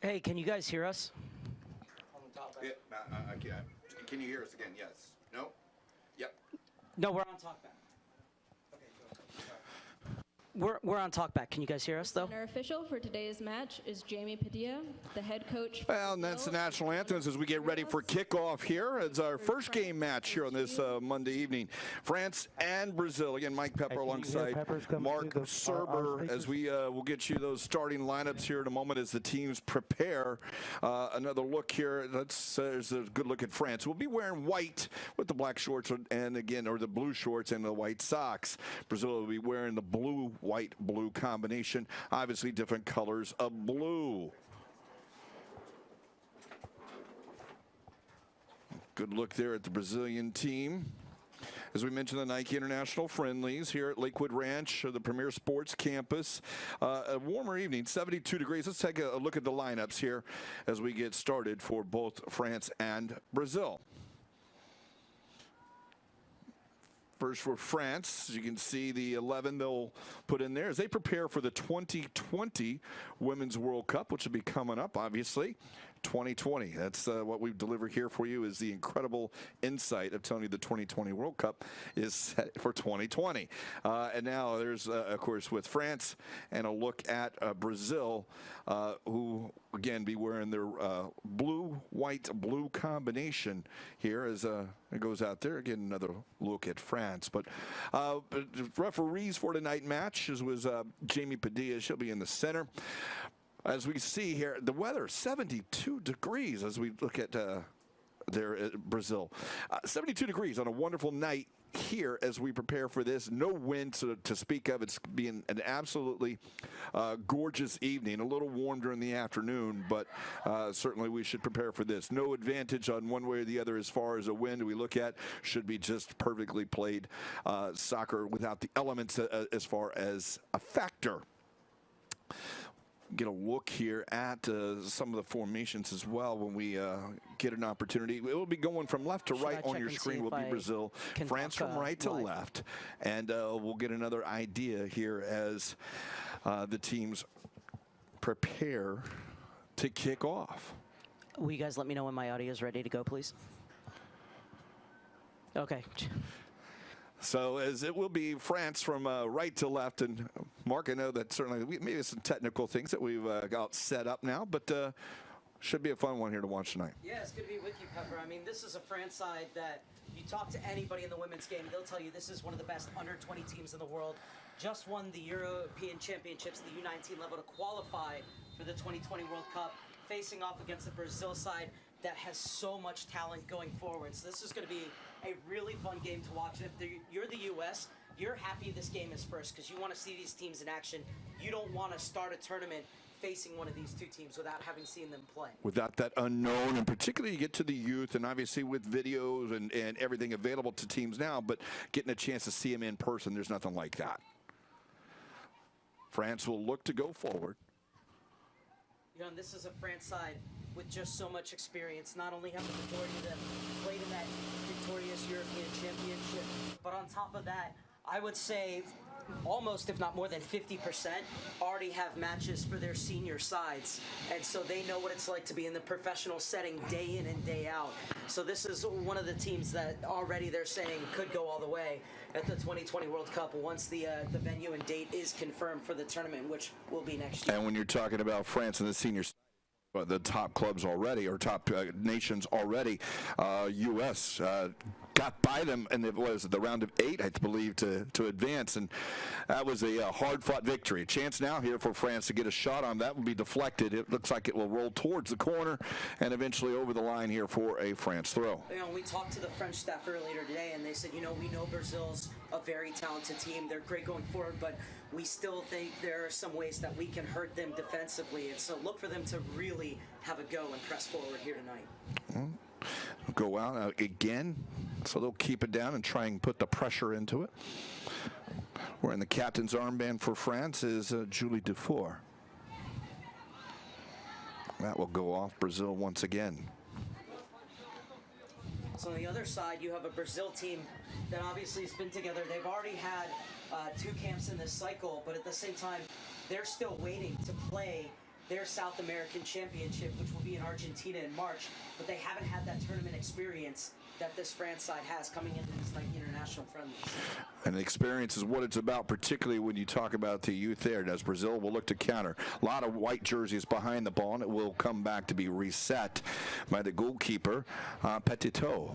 Hey, can you guys hear us? Yeah, I can. Can you hear us again? Yes. No? Yep. No, we're on talkback. We're on talkback. Can you guys hear us, though? Center official for today's match is Jamie Padilla, the head coach. Well, and that's the national anthems as we get ready for kickoff here. It's our first game match here on this Monday evening. France and Brazil. Again, Mike Pepper alongside Mark Serber as we will get you those starting lineups here in a moment as the teams prepare. Another look here. There's a good look at France. We'll be wearing white with the black shorts and again, or the blue shorts and the white socks. Brazil will be wearing the blue, white, blue combination. Obviously different colors of blue. Good look there at the Brazilian team. As we mentioned, the Nike International Friendlies here at Lakewood Ranch, the premier sports campus. A warmer evening, 72 degrees. Let's take a look at the lineups here as we get started for both France and Brazil. First for France, as you can see the 11 they'll put in there as they prepare for the 2020 Women's World Cup, which will be coming up, obviously. 2020. That's what we've delivered here for you is the incredible insight of telling you the 2020 World Cup is set for 2020. And now there's, of course, with France and a look at Brazil, who, again, be wearing their blue, white, blue combination here as it goes out there. Again, another look at France. But referees for tonight's match was Jamie Padilla. She'll be in the center. As we see here, the weather, 72 degrees as we look at there at Brazil. 72 degrees on a wonderful night here as we prepare for this. No wind to speak of. It's being an absolutely gorgeous evening. A little warm during the afternoon, but certainly we should prepare for this. No advantage on one way or the other as far as a wind we look at. Should be just perfectly played soccer without the elements as far as a factor. Get a look here at some of the formations as well when we get an opportunity. It will be going from left to right on your screen. Will be Brazil, France from right to left, and we'll get another idea here as the teams prepare to kick off. Will you guys let me know when my audio is ready to go, please? Okay. So as it will be France from right to left, and Mark, I know that certainly maybe some technical things that we've got set up now, but should be a fun one here to watch tonight. Yeah, it's good to be with you, Pepper. I mean, this is a France side that you talk to anybody in the women's game, they'll tell you this is one of the best under 20 teams in the world. Just won the European Championships, the U-19 level, to qualify for the 2020 World Cup, facing off against the Brazil side that has so much talent going forward. So this is going to be a really fun game to watch. And if you're the U.S., you're happy this game is first because you want to see these teams in action. You don't want to start a tournament facing one of these two teams without having seen them play. Without that unknown, and particularly you get to the youth, and obviously with videos and everything available to teams now, but getting a chance to see them in person, there's nothing like that. France will look to go forward. You know, and this is a France side with just so much experience. Not only have the majority of them played in that victorious European Championship, but on top of that, I would say almost, if not more than 50%, already have matches for their senior sides. And so they know what it's like to be in the professional setting day in and day out. So this is one of the teams that already they're saying could go all the way at the 2020 World Cup once the venue and date is confirmed for the tournament, which will be next year. And when you're talking about France and the senior side, the top clubs already, or top nations already, U.S. Got by them, and it was the round of 8, I believe, to advance, and that was a hard-fought victory. A chance now here for France to get a shot on that will be deflected. It looks like it will roll towards the corner and eventually over the line here for a France throw. You know, we talked to the French staff earlier today, and they said, you know, we know Brazil's a very talented team. They're great going forward, but we still think there are some ways that we can hurt them defensively, and so look for them to really have a go and press forward here tonight. Go out again, so they'll keep it down and try and put the pressure into it. Wearing the captain's armband for France is Julie Dufour. That will go off Brazil once again. So on the other side, you have a Brazil team that obviously has been together. They've already had 2 camps in this cycle, but at the same time, they're still waiting to play their South American Championship, which will be in Argentina in March, but they haven't had that tournament experience that this France side has coming into these like international friendlies. And the experience is what it's about, particularly when you talk about the youth there. As Brazil will look to counter. A lot of white jerseys behind the ball, and it will come back to be reset by the goalkeeper, Petito.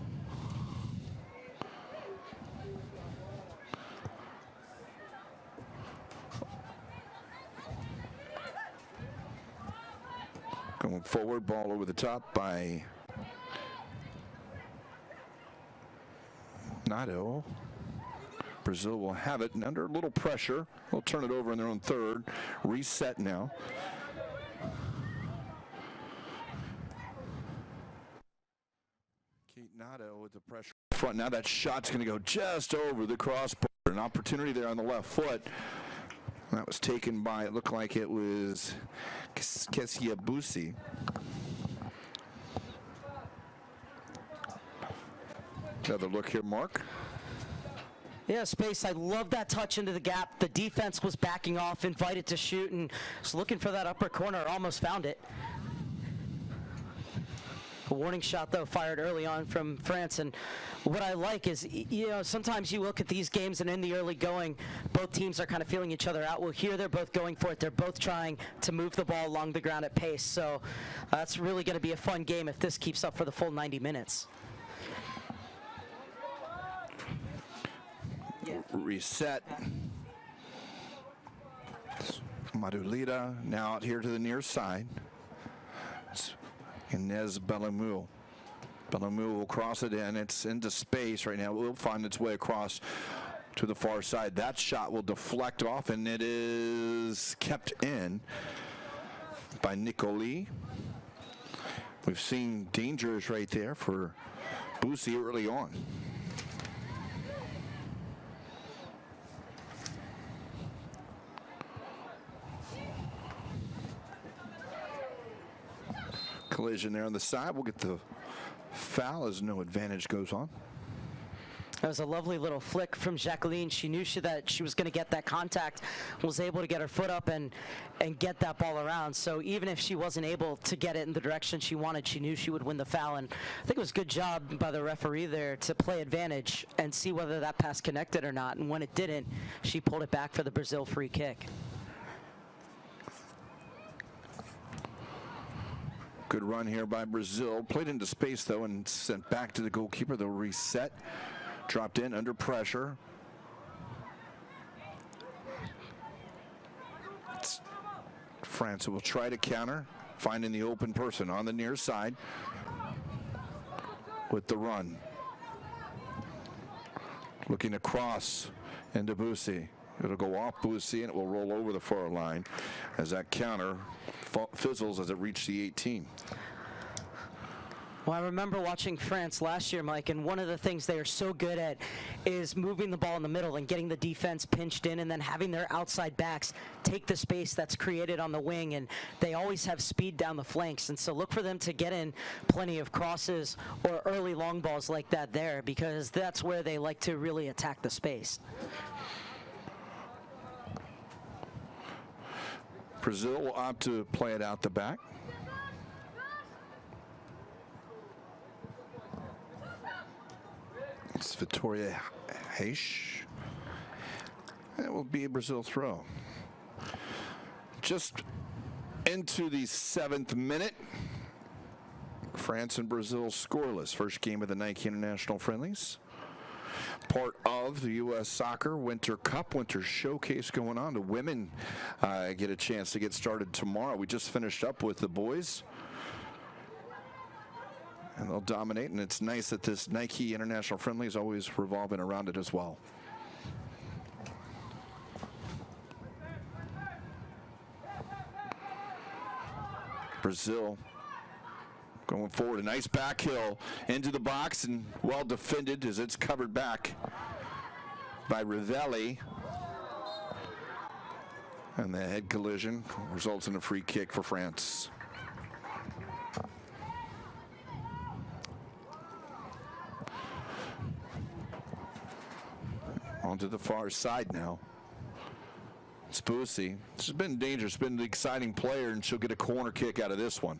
Going forward, ball over the top by Nato. Brazil will have it and under a little pressure. They'll turn it over in their own third. Reset now. Keep Nato with the pressure front. Now that shot's going to go just over the crossbar. An opportunity there on the left foot. That was taken by, it looked like it was Kesiabusi. Another look here, Mark. Yeah, Space, I love that touch into the gap. The defense was backing off, invited to shoot, and was looking for that upper corner, almost found it. A warning shot, though, fired early on from France. And what I like is, you know, sometimes you look at these games and in the early going, both teams are kind of feeling each other out. Well, here they're both going for it. They're both trying to move the ball along the ground at pace. So that's really going to be a fun game if this keeps up for the full 90 minutes. Yeah. Reset. Madulita now out here to the near side. It's Inez Bellamou. Bellamou will cross it in. It's into space right now. It will find its way across to the far side. That shot will deflect off, and it is kept in by Nicoli. We've seen dangers right there for Busi early on. Collision there on the side. We'll get the foul as no advantage goes on. That was a lovely little flick from Jacqueline. She knew that she was going to get that contact, was able to get her foot up and get that ball around. So even if she wasn't able to get it in the direction she wanted, she knew she would win the foul. And I think it was a good job by the referee there to play advantage and see whether that pass connected or not. And when it didn't, she pulled it back for the Brazil free kick. Good run here by Brazil. Played into space, though, and sent back to the goalkeeper. They'll reset. Dropped in under pressure. It's France will try to counter, finding the open person on the near side with the run. Looking across into Busi. It'll go off Busi, and it will roll over the far line as that counter fizzles as it reached the 18. Well, I remember watching France last year, Mike, and one of the things they are so good at is moving the ball in the middle and getting the defense pinched in and then having their outside backs take the space that's created on the wing, and they always have speed down the flanks. And so look for them to get in plenty of crosses or early long balls like that there, because that's where they like to really attack the space. Brazil will opt to play it out the back. It's Victoria Heish. It will be a Brazil throw. Just into the 7th minute. France and Brazil scoreless. First game of the Nike International Friendlies. Part of the U.S. Soccer Winter Cup, Winter Showcase going on. The women get a chance to get started tomorrow. We just finished up with the boys. And they'll dominate, and it's nice that this Nike International Friendly is always revolving around it as well. Brazil going forward, a nice back heel into the box, and well defended as it's covered back by Rivoli. And the head collision results in a free kick for France. Onto the far side now. It's Boosie. She's been dangerous, been an exciting player, and she'll get a corner kick out of this one.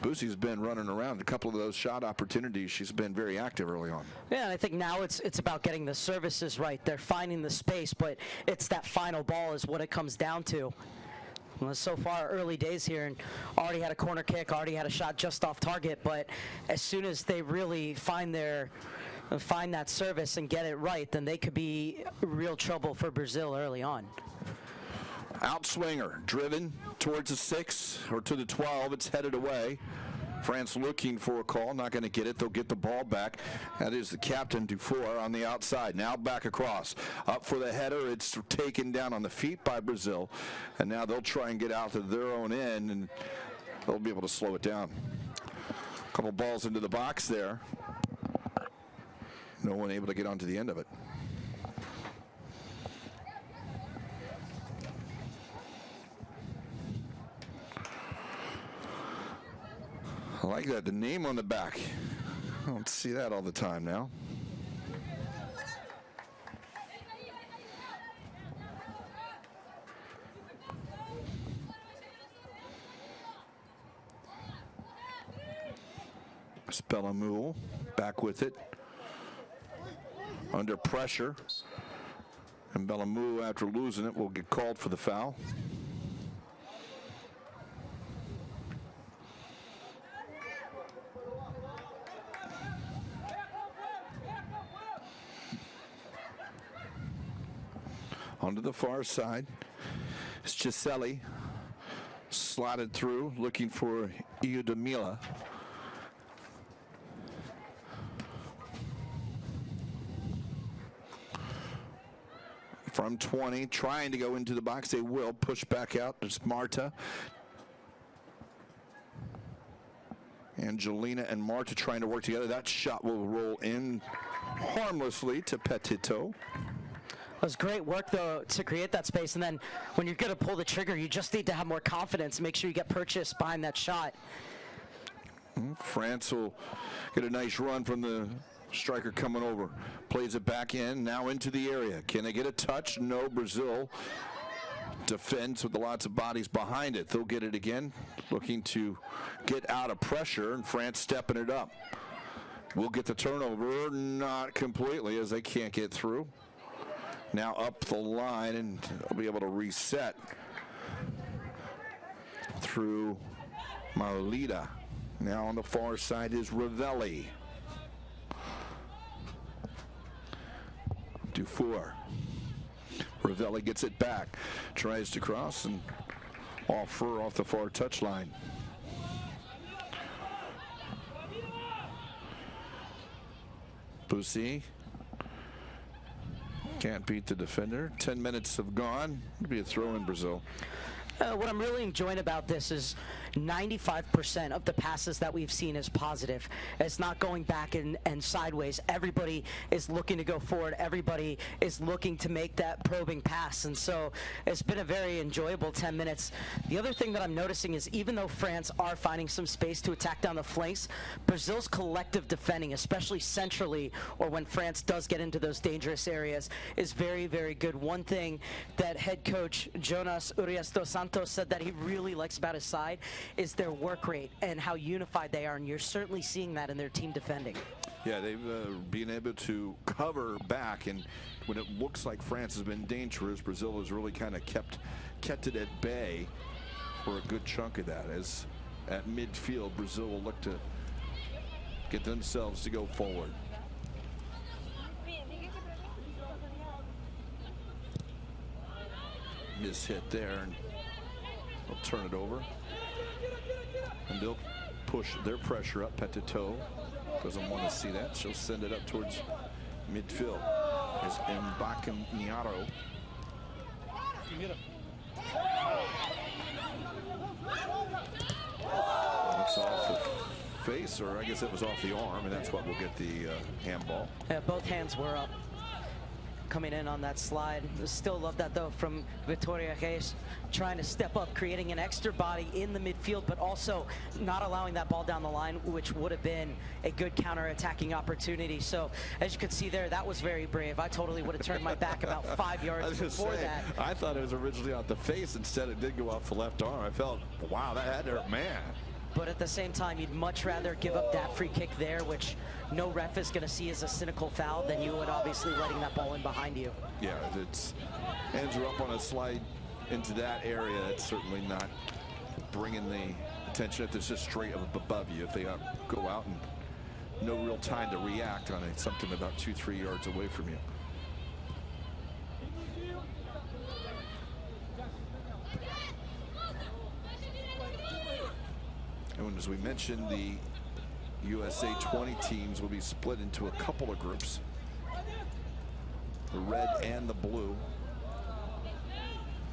Boosie's been running around a couple of those shot opportunities. She's been very active early on. Yeah, and I think now it's about getting the services right. They're finding the space, but it's that final ball is what it comes down to. Well, so far, early days here, and already had a corner kick, already had a shot just off target, but as soon as they really find that service and get it right, then they could be real trouble for Brazil early on. Outswinger, driven towards the 6 or to the 12. It's headed away. France looking for a call, not going to get it. They'll get the ball back. That is the captain, Dufour, on the outside. Now back across. Up for the header. It's taken down on the feet by Brazil. And now they'll try and get out to their own end, and they'll be able to slow it down. A couple balls into the box there. No one able to get onto the end of it. I like that, the name on the back. I don't see that all the time now. Spellamule back with it. Under pressure. And Bellamou, after losing it, will get called for the foul. Onto the far side, it's Celli, slotted through, looking for Milla. From 20, trying to go into the box, they will push back out. There's Marta. Angelina and Marta trying to work together. That shot will roll in harmlessly to Petito. It was great work, though, to create that space. And then when you're going to pull the trigger, you just need to have more confidence. Make sure you get purchase behind that shot. France will get a nice run from the striker coming over. Plays it back in, now into the area. Can they get a touch? No. Brazil defends with lots of bodies behind it. They'll get it again, looking to get out of pressure, and France stepping it up. We'll get the turnover, not completely, as they can't get through. Now up the line, and they'll be able to reset through Milla. Now on the far side is rivoli. Dufour. Rivoli gets it back, tries to cross, and off the far touchline. Boosie can't beat the defender. 10 minutes have gone. It'll be a throw in Brazil. What I'm really enjoying about this is 95% of the passes that we've seen is positive. It's not going back and sideways. Everybody is looking to go forward. Everybody is looking to make that probing pass. And so it's been a very enjoyable 10 minutes. The other thing that I'm noticing is even though France are finding some space to attack down the flanks, Brazil's collective defending, especially centrally or when France does get into those dangerous areas, is very, very good. One thing that head coach Jonas Urias dos Santos said that he really likes about his side is their work rate and how unified they are, and you're certainly seeing that in their team defending. Yeah, they've been able to cover back, and when it looks like France has been dangerous, Brazil has really kind of kept it at bay for a good chunk of that. As at midfield, Brazil will look to get themselves to go forward. Miss hit there, and they'll turn it over. And they'll push their pressure up. Petito doesn't want to see that. She'll send it up towards midfield. As Bakuman. It's off the face, or I guess it was off the arm, and that's what will get the handball. Yeah, both hands were up. coming in on that slide. Still love that though from Victoria Reis, trying to step up, creating an extra body in the midfield, but also not allowing that ball down the line, which would have been a good counter-attacking opportunity. So as you can see there, that was very brave. I totally would have turned my back about 5 yards before that. I thought it was originally off the face. Instead, it did go off the left arm. I felt, wow, that had to hurt, man. But at the same time, you'd much rather give up that free kick there, which no ref is going to see as a cynical foul, than you would obviously letting that ball in behind you. Yeah, it's hands are up on a slide into that area. It's certainly not bringing the attention. It's just straight up above you. If they go out and no real time to react on it, something about 2-3 yards away from you. And as we mentioned, the USA 20 teams will be split into a couple of groups, the red and the blue,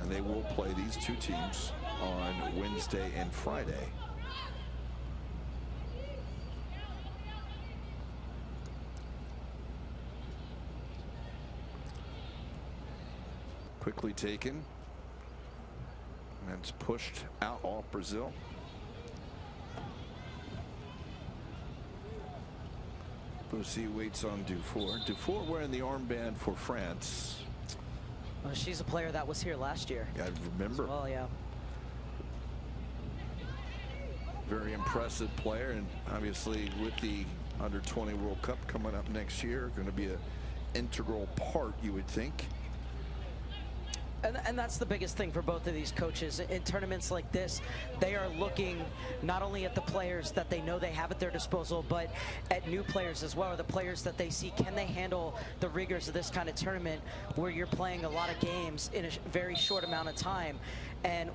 and they will play these two teams on Wednesday and Friday. Quickly taken, and it's pushed out off Brazil. Bussy waits on Dufour. Dufour wearing the armband for France. Well, she's a player that was here last year. I remember. Well, yeah. Very impressive player, and obviously with the Under-20 World Cup coming up next year, going to be an integral part, you would think. And that's the biggest thing for both of these coaches. In tournaments like this, they are looking not only at the players that they know they have at their disposal, but at new players as well, or the players that they see. Can they handle the rigors of this kind of tournament where you're playing a lot of games in a very short amount of time? And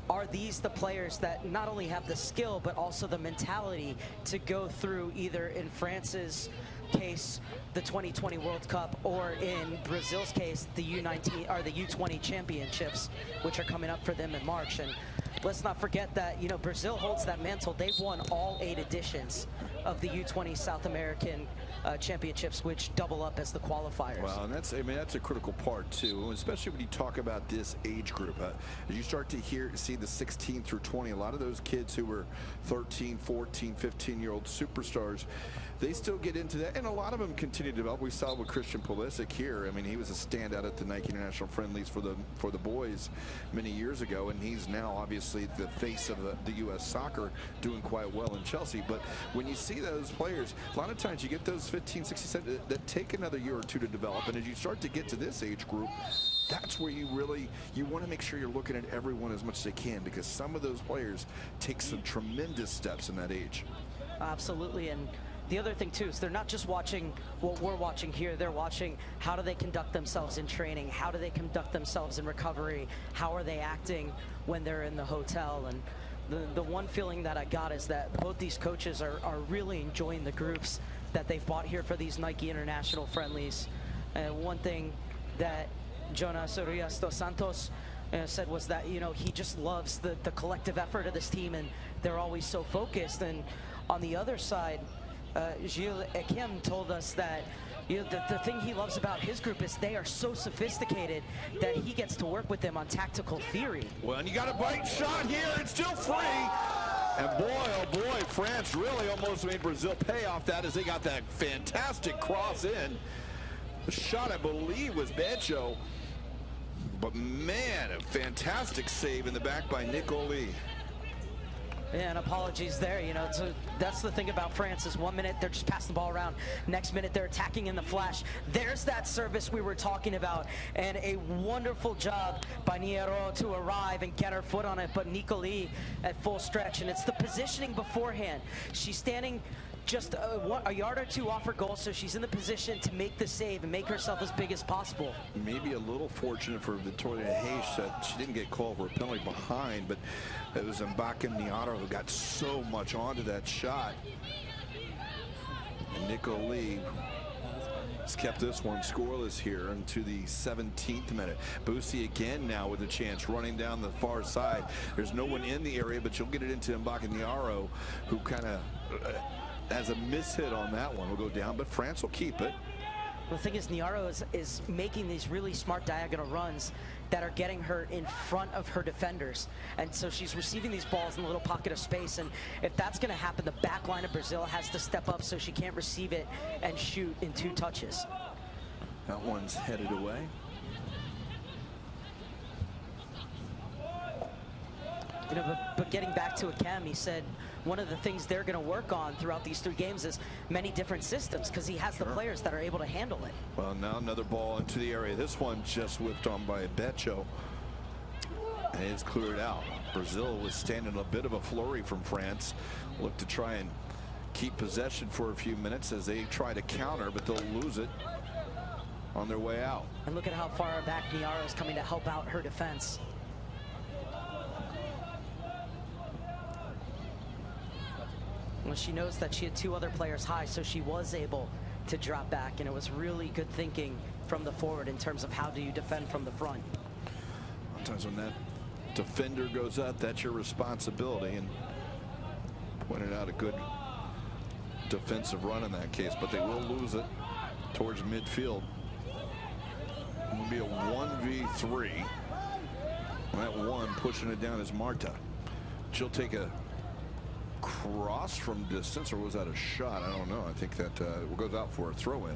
are these the players that not only have the skill, but also the mentality to go through, either in France's case, the 2020 World Cup, or in Brazil's case, the U19 or the U20 championships, which are coming up for them in March? And let's not forget that, you know, Brazil holds that mantle. They've won all 8 editions of the U20 South American championships, which double up as the qualifiers. Well, and that's, I mean, that's a critical part too, especially when you talk about this age group. As you start to see the 16 through 20, a lot of those kids who were 13, 14, 15-year-old superstars, they still get into that, and a lot of them continue to develop. We saw with Christian Pulisic here. I mean, he was a standout at the Nike International Friendlies for the boys many years ago, and he's now obviously the face of the U.S. soccer, doing quite well in Chelsea. But when you see those players, a lot of times you get those 15, 16, 17 that take another year or two to develop, and as you start to get to this age group, that's where you want to make sure you're looking at everyone as much as they can, because some of those players take some tremendous steps in that age. Absolutely. And the other thing too is they're not just watching what we're watching here, they're watching how do they conduct themselves in training, how do they conduct themselves in recovery, how are they acting when they're in the hotel. And the one feeling that I got is that both these coaches are really enjoying the groups that they've bought here for these Nike International Friendlies. One thing that Jonas Urias dos Santos said was that, you know, he just loves the collective effort of this team, and they're always so focused. And on the other side, Gilles Lechem told us that, you know, the thing he loves about his group is they are so sophisticated that he gets to work with them on tactical theory. Well, and you got a bite shot here. It's still free. And boy, oh boy, France really almost made Brazil pay off that as they got that fantastic cross in. The shot, I believe, was Bancho. But man, a fantastic save in the back by Nicoli. Yeah, and apologies there. You know, that's the thing about France is 1 minute they're just passing the ball around, next minute they're attacking in the flash. There's that service we were talking about, and a wonderful job by Niero to arrive and get her foot on it, but Nicoli at full stretch, and it's the positioning beforehand. She's standing just a yard or two off her goal, so she's in the position to make the save and make herself as big as possible. Maybe a little fortunate for Victoria Reis that she didn't get called for a penalty behind, but it was Bakuman who got so much onto that shot. And Nicoli has kept this one scoreless here into the 17th minute. Bussy again now with a chance running down the far side. There's no one in the area, but you'll get it into Bakuman, who kind of has a mishit on that one. Will go down, but France will keep it. The thing is, Niaro is making these really smart diagonal runs that are getting her in front of her defenders. And so she's receiving these balls in a little pocket of space. And if that's going to happen, the back line of Brazil has to step up so she can't receive it and shoot in 2 touches. That one's headed away. You know, but getting back to Lechem, he said one of the things they're going to work on throughout these 3 games is many different systems, because he has the players that are able to handle it. Well, now another ball into the area. This one just whipped on by Becho, and it's cleared out. Brazil was standing a bit of a flurry from France. Look to try and keep possession for a few minutes as they try to counter, but they'll lose it on their way out. And look at how far back Niaro is coming to help out her defense. Well, she knows that she had 2 other players high, so she was able to drop back, and it was really good thinking from the forward in terms of how do you defend from the front. Sometimes when that defender goes up, that's your responsibility, and pointed out a good defensive run in that case, but they will lose it towards midfield. It'll be a 1v3. That one pushing it down is Marta. She'll take a cross from distance, or was that a shot? I don't know. I think that goes out for a throw-in.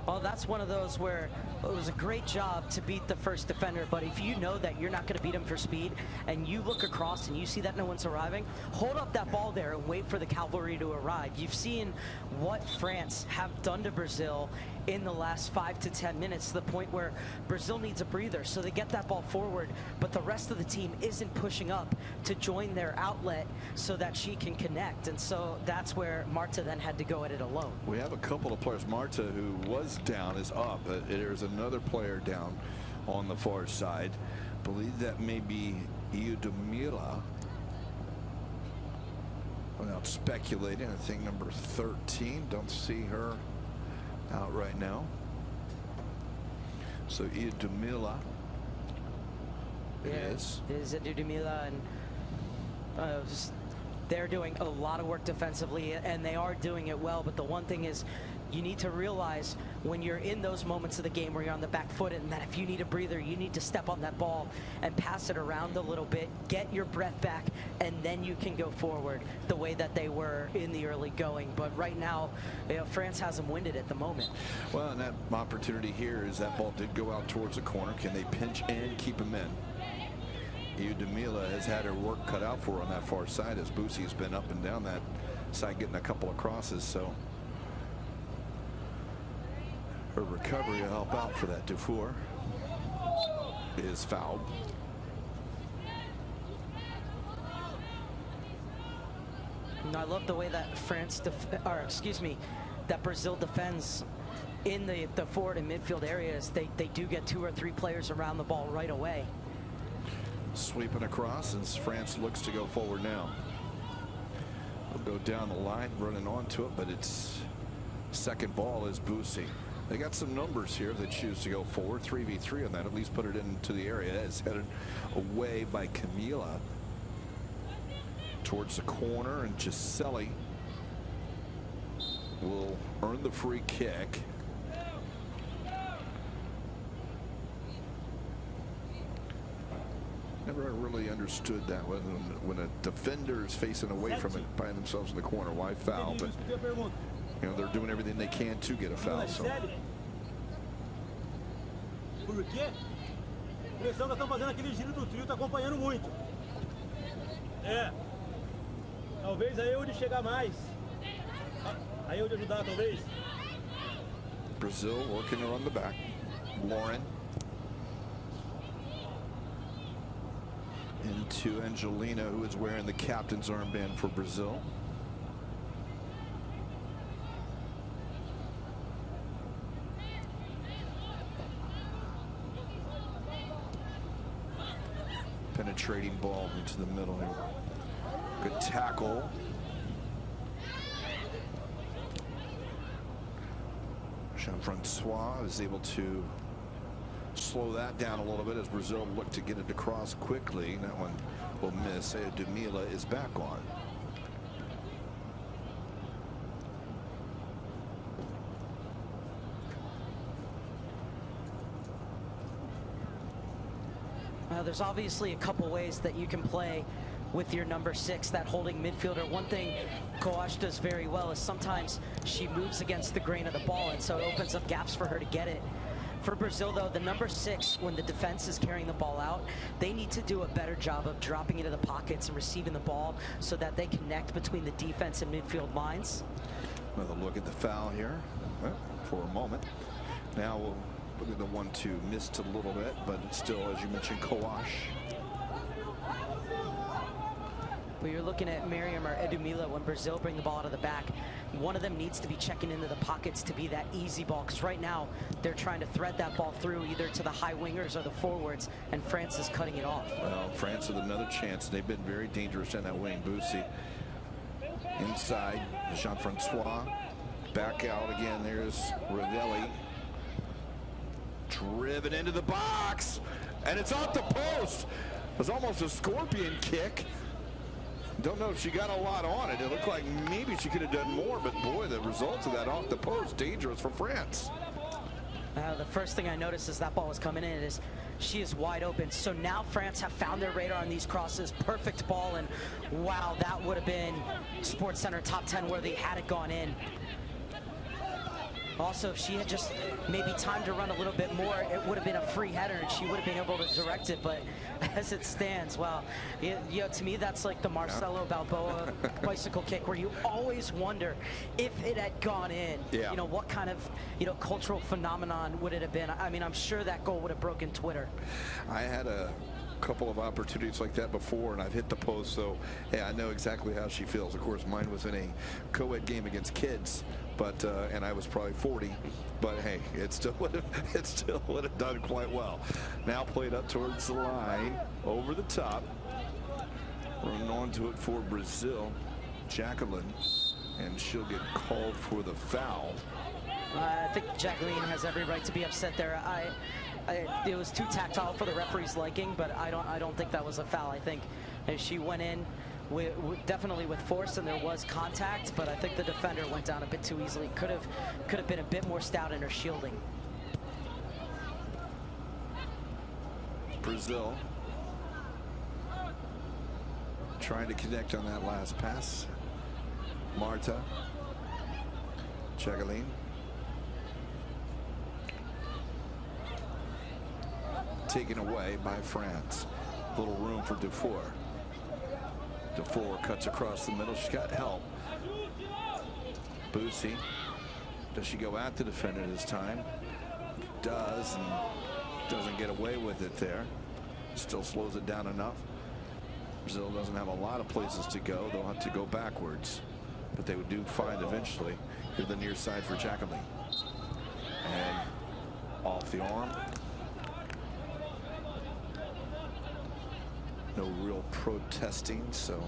Well, that's one of those where it was a great job to beat the first defender, but if you know that you're not going to beat him for speed and you look across and you see that no one's arriving, hold up that ball there and wait for the cavalry to arrive. You've seen what France have done to Brazil in the last 5 to 10 minutes, to the point where Brazil needs a breather, so they get that ball forward, but the rest of the team isn't pushing up to join their outlet so that she can connect, and so that's where Marta then had to go at it alone. We have a couple of players. Marta, who was down, is up. There's another player down on the far side. I believe that may be Milla. Without speculating, I think number 13. Don't see her out right now. So Milla. It is. It is Milla, and they're doing a lot of work defensively, and they are doing it well. But the one thing is, you need to realize when you're in those moments of the game where you're on the back foot, and that if you need a breather, you need to step on that ball and pass it around a little bit, get your breath back, and then you can go forward the way that they were in the early going. But right now, you know, France has them winded at the moment. Well, and that opportunity here is that ball did go out towards the corner. Can they pinch and keep him in? Milla has had her work cut out for her on that far side, as Boosie has been up and down that side getting a couple of crosses, so her recovery will help out for that. Dufour is fouled. And I love the way that that Brazil defends in the forward and midfield areas. They do get 2 or 3 players around the ball right away. Sweeping across as France looks to go forward now. They'll go down the line, running onto it, but it's second ball is Boosie. They got some numbers here that choose to go forward. 3v3 on that, at least put it into the area. It's headed away by Camila towards the corner, and Celli will earn the free kick. Never really understood that when a defender is facing away from it, finding themselves in the corner. Why foul? But you know, they're doing everything they can to get a foul. So. Por quê? A pressão nós estamos fazendo aquele giro do trio, tá acompanhando muito. É. Talvez aí onde chegar mais. Aí onde ajudar, talvez. Brazil working around the back. Lauren. Into Angelina, who is wearing the captain's armband for Brazil. Penetrating ball into the middle here. Good tackle. Jean-Francois is able to slow that down a little bit as Brazil look to get it across quickly. That one will miss. Milla is back on. There's obviously a couple ways that you can play with your number 6, that holding midfielder. One thing Coach does very well is sometimes she moves against the grain of the ball, and so it opens up gaps for her to get it. For Brazil, though, the number 6, when the defense is carrying the ball out, they need to do a better job of dropping into the pockets and receiving the ball so that they connect between the defense and midfield lines. Another look at the foul here for a moment. Now we'll look at the 1-2. Missed a little bit, but still, as you mentioned, Coach. But you're looking at Miriam or Milla when Brazil bring the ball out of the back. One of them needs to be checking into the pockets to be that easy ball, because right now they're trying to thread that ball through either to the high wingers or the forwards, and France is cutting it off. Well, France with another chance. They've been very dangerous in that wing. Boussy inside. Jean-Francois back out again. There's Rivoli. Driven into the box, and it's off the post. It was almost a scorpion kick. Don't know if she got a lot on it. It looked like maybe she could have done more, but boy, the results of that off the post, dangerous for France. The first thing I noticed as that ball was coming in is she is wide open. So now France have found their radar on these crosses. Perfect ball, and wow, that would have been Sports Center top 10 where they had it gone in. Also, if she had just maybe time to run a little bit more, it would have been a free header and she would have been able to direct it. But as it stands, well, you know, to me, that's like the Marcelo Balboa bicycle kick, where you always wonder if it had gone in, you know, what kind of, you know, cultural phenomenon would it have been? I mean, I'm sure that goal would have broken Twitter. I had a couple of opportunities like that before, and I've hit the post, so hey, I know exactly how she feels. Of course, mine was in a co-ed game against kids, but and I was probably 40, but hey, it still would have done quite well. Now played up towards the line, over the top, running onto it for Brazil, Jacqueline, and she'll get called for the foul. I think Jacqueline has every right to be upset there. It was too tactile for the referee's liking, but I don't think that was a foul. I think she went in definitely with force, and there was contact, but I think the defender went down a bit too easily. Could have been a bit more stout in her shielding. Brazil trying to connect on that last pass. Marta, Jacqueline. Taken away by France. Little room for Dufour. Dufour cuts across the middle. She's got help. Boussy. Does she go at the defender this time? Does, and doesn't get away with it there. Still slows it down enough. Brazil doesn't have a lot of places to go. They'll have to go backwards, but they would do fine eventually. Here's the near side for Jacqueline. And off the arm. No real protesting, so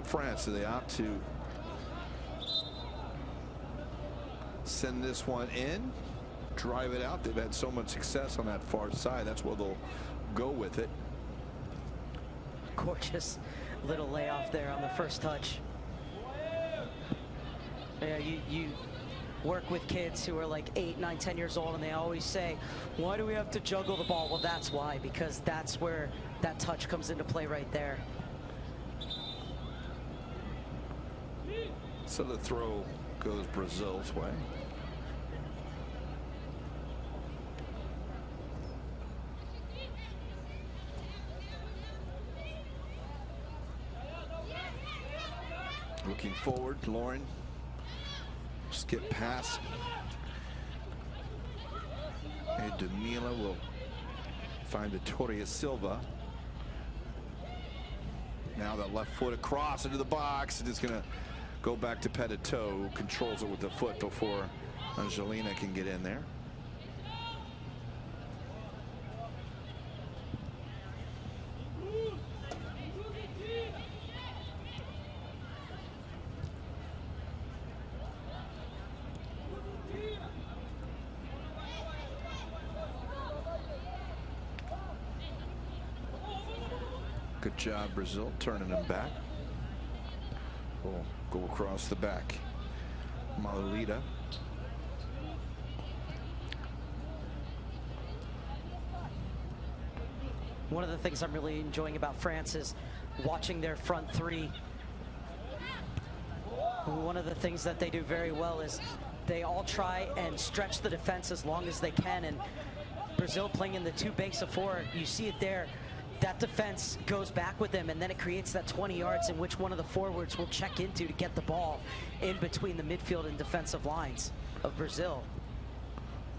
France, they opt to send this one in, drive it out. They've had so much success on that far side. That's where they'll go with it. Gorgeous little layoff there on the first touch. Yeah, you work with kids who are like 8, 9, 10 years old, and they always say, why do we have to juggle the ball? Well, that's why, because that's where that touch comes into play right there. So the throw goes Brazil's way. Looking forward, Lauren. Skip pass. And Milla will find Victoria Silva. Now that left foot across into the box, and it's going to go back to Petitot, who controls it with the foot before Angelina can get in there. Good job, Brazil, turning them back. Oh, will go across the back. Milla. One of the things I'm really enjoying about France is watching their front three. One of the things that they do very well is they all try and stretch the defense as long as they can, and Brazil playing in the two banks of four, you see it there. That defense goes back with them, and then it creates that 20 yards in which one of the forwards will check into to get the ball in between the midfield and defensive lines of Brazil.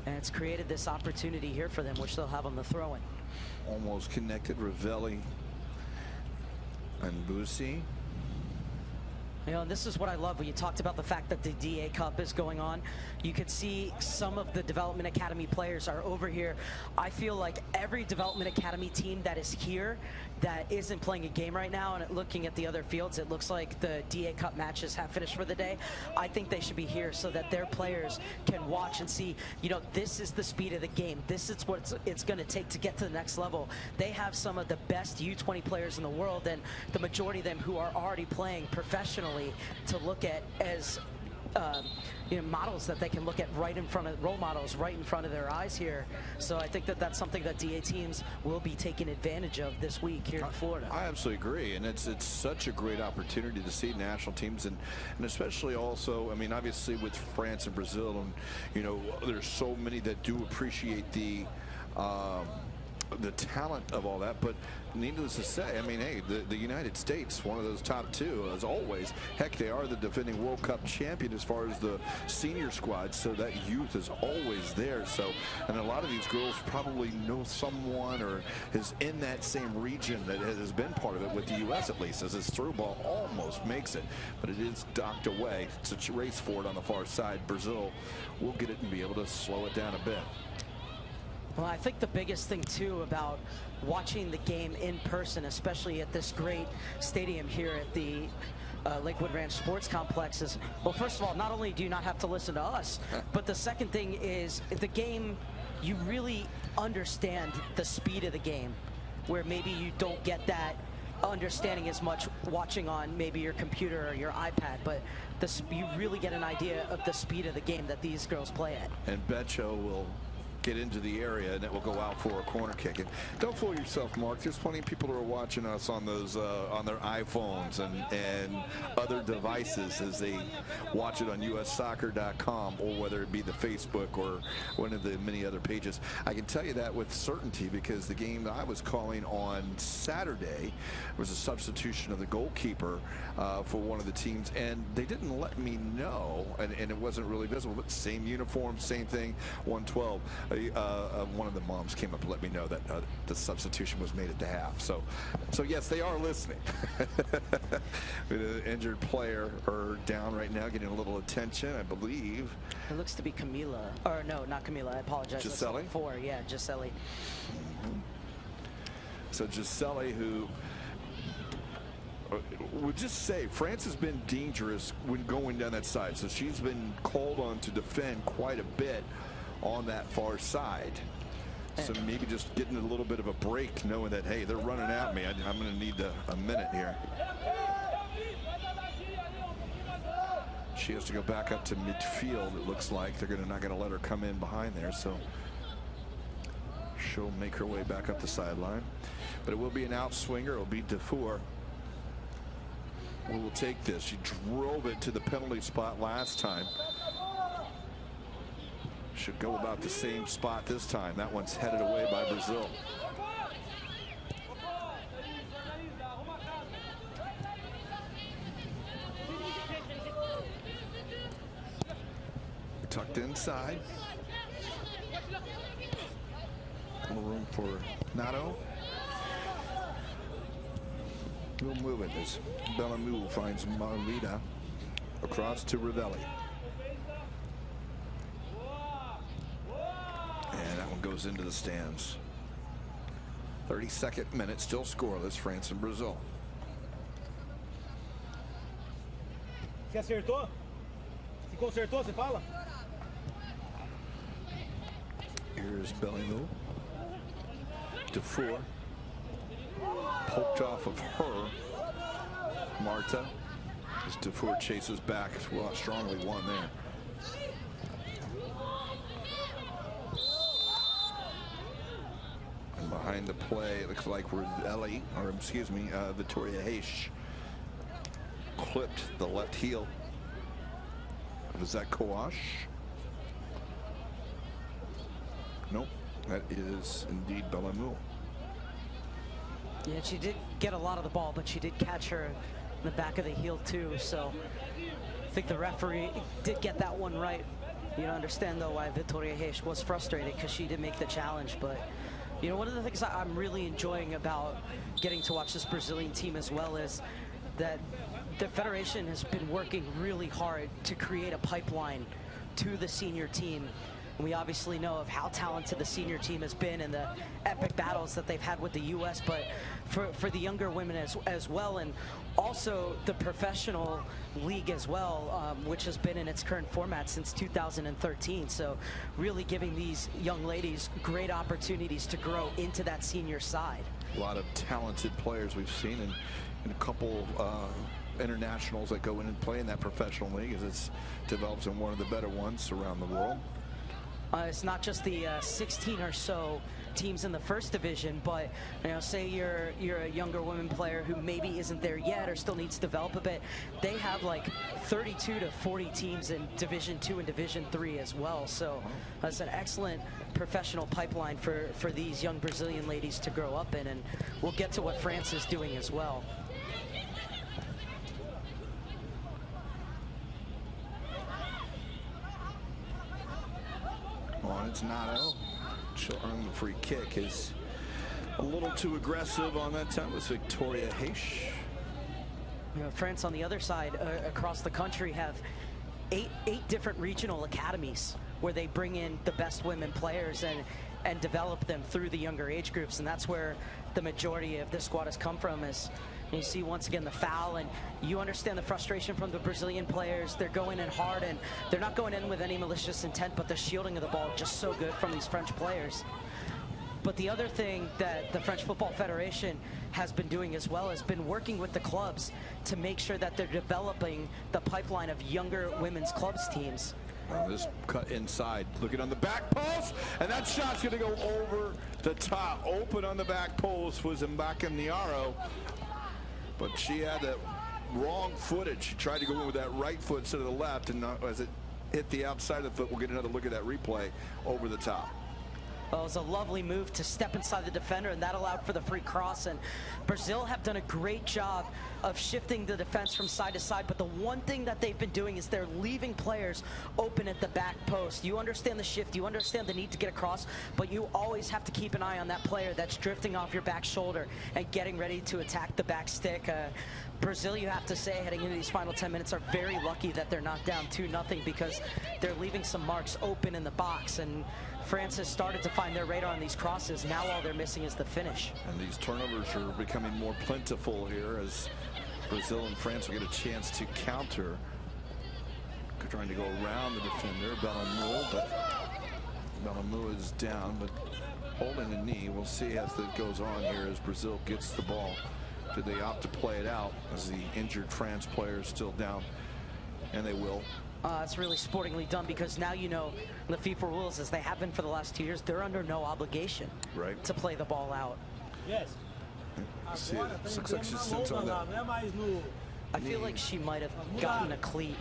And it's created this opportunity here for them, which they'll have on the throw-in. Almost connected, Rivoli and Busi. You know, and this is what I love when you talked about the fact that the DA Cup is going on. You could see some of the Development Academy players are over here. I feel like every Development Academy team that is here that isn't playing a game right now, and looking at the other fields, it looks like the DA Cup matches have finished for the day. I think they should be here so that their players can watch and see, you know, this is the speed of the game. This is what it's going to take to get to the next level. They have some of the best U-20 players in the world, and the majority of them who are already playing professionally to look at as you know, models that they can look at right in front of, role models right in front of their eyes here. So I think that that's something that DA teams will be taking advantage of this week here in Florida. I absolutely agree, and it's such a great opportunity to see national teams, and especially also, I mean, obviously with France and Brazil, and you know, there's so many that do appreciate the talent of all that, but needless to say, I mean, hey, the United States, one of those top two, as always. Heck, they are the defending World Cup champion as far as the senior squad, so that youth is always there. So, and a lot of these girls probably know someone or is in that same region that has been part of it, with the U.S. at least, as this through ball almost makes it, but it is docked away. It's a race for it on the far side. Brazil will get it and be able to slow it down a bit. Well, I think the biggest thing, too, about watching the game in person, especially at this great stadium here at the Lakewood Ranch Sports Complex, is, well, first of all, not only do you not have to listen to us, but the second thing is the game, you really understand the speed of the game, where maybe you don't get that understanding as much watching on maybe your computer or your iPad, but you really get an idea of the speed of the game that these girls play at. And Becho will get into the area, and it will go out for a corner kick. And don't fool yourself, Mark. There's plenty of people who are watching us on those on their iPhones and other devices as they watch it on ussoccer.com, or whether it be the Facebook or one of the many other pages. I can tell you that with certainty, because the game that I was calling on Saturday was a substitution of the goalkeeper for one of the teams, and they didn't let me know, and it wasn't really visible, but same uniform, same thing, 112. One of the moms came up to let me know that the substitution was made at the half. So yes, they are listening. An injured player or down right now, getting a little attention, I believe. It looks to be Camila, or no, not Camila. I apologize. Celli? Four, yeah, Celli. So Celli, who would just say France has been dangerous when going down that side. So she's been called on to defend quite a bit on that far side. So maybe just getting a little bit of a break, knowing that, hey, they're running at me. I'm going to need a minute here. She has to go back up to midfield, it looks like. They're not going to let her come in behind there, so she'll make her way back up the sideline. But it will be an outswinger. It will be Dufour who will take this. She drove it to the penalty spot last time. Should go about the same spot this time. That one's headed away by Brazil. Tucked inside. A little room for Nato. We'll move it as Bellamou finds Marta across to Rivoli. And that one goes into the stands. 32nd minute, still scoreless, France and Brazil. Se acertou? Se consertou, você fala? Here's Bellamou. Dufour. Poked off of her. Marta. As Dufour chases back, well, strongly won there. And behind the play, it looks like Ellie, or excuse me, Victoria Heish clipped the left heel. Was that Kouash? Nope, that is indeed Bellamou. Yeah, she did get a lot of the ball, but she did catch her in the back of the heel too. So I think the referee did get that one right. You don't understand though why Victoria Heish was frustrated, because she did make the challenge. But you know, one of the things I'm really enjoying about getting to watch this Brazilian team as well is that the Federation has been working really hard to create a pipeline to the senior team. And we obviously know of how talented the senior team has been and the epic battles that they've had with the U.S., but for the younger women as well, and also the professional league as well, which has been in its current format since 2013. So really giving these young ladies great opportunities to grow into that senior side. A lot of talented players we've seen, and a couple internationals that go in and play in that professional league as it's develops in one of the better ones around the world. It's not just the 16 or so teams in the first division, but you know, say you're a younger women player who maybe isn't there yet or still needs to develop a bit. They have like 32 to 40 teams in Division 2 and Division 3 as well. So that's an excellent professional pipeline for these young Brazilian ladies to grow up in, and we'll get to what France is doing as well. On it's Nato. She'll earn the free kick. Is a little too aggressive on that time. Was Victoria Heish. You know, France on the other side across the country have eight different regional academies where they bring in the best women players and develop them through the younger age groups, and that's where the majority of this squad has come from. Is you see once again the foul, and you understand the frustration from the Brazilian players. They're going in hard, and they're not going in with any malicious intent, but the shielding of the ball just so good from these French players. But the other thing that the French Football Federation has been doing as well has been working with the clubs to make sure that they're developing the pipeline of younger women's clubs teams. This cut inside, looking on the back post, and that shot's going to go over the top. Open on the back post was Mbakaniaro, but she had the wrong footage. She tried to go in with that right foot instead of the left, and as it hit the outside of the foot, we'll get another look at that replay, over the top. Well, it was a lovely move to step inside the defender, and that allowed for the free cross. And Brazil have done a great job of shifting the defense from side to side, but the one thing that they've been doing is they're leaving players open at the back post. You understand the shift, you understand the need to get across, but you always have to keep an eye on that player that's drifting off your back shoulder and getting ready to attack the back stick. Brazil, you have to say, heading into these final 10 minutes, are very lucky that they're not down 2-0, because they're leaving some marks open in the box, and France has started to find their radar on these crosses. Now all they're missing is the finish. And these turnovers are becoming more plentiful here as Brazil and France will get a chance to counter. Trying to go around the defender, Bellamou, but Bellamou is down, but holding the knee. We'll see as it goes on here as Brazil gets the ball. Did they opt to play it out as the injured France player is still down? And they will. It's really sportingly done, because now you know the FIFA rules, as they have been for the last 2 years, they're under no obligation to play the ball out. Yes. See, it looks like she sits on that. I feel like she might have gotten a cleat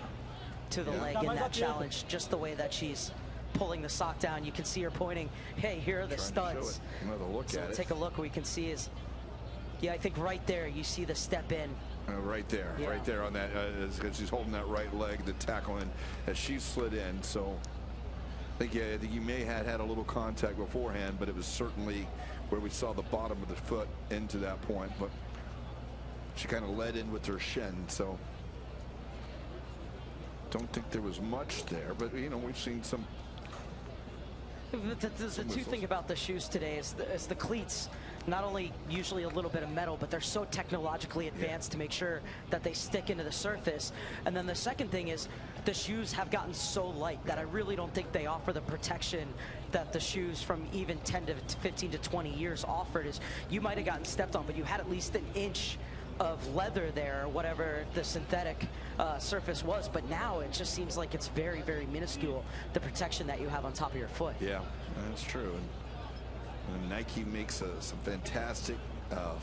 to the leg in that challenge, just the way that she's pulling the sock down. You can see her pointing, hey, here are the studs. Another look so at it. Take a look. We can see is, yeah, I think right there you see the step in. Right there, right there on that, as she's holding that right leg, the tackle in as she slid in. So I think you may have had a little contact beforehand, but it was certainly where we saw the bottom of the foot into that point. But she kind of led in with her shin, so don't think there was much there. But you know, we've seen some. The two thing about the shoes today is the cleats. Not only usually a little bit of metal, but they're so technologically advanced to make sure that they stick into the surface. And then the second thing is the shoes have gotten so light that I really don't think they offer the protection that the shoes from even 10 to 15 to 20 years offered. Is you might have gotten stepped on, but you had at least an inch of leather there, whatever the synthetic surface was, but now it just seems like it's very, very minuscule, the protection that you have on top of your foot. Yeah, that's true. And Nike makes some fantastic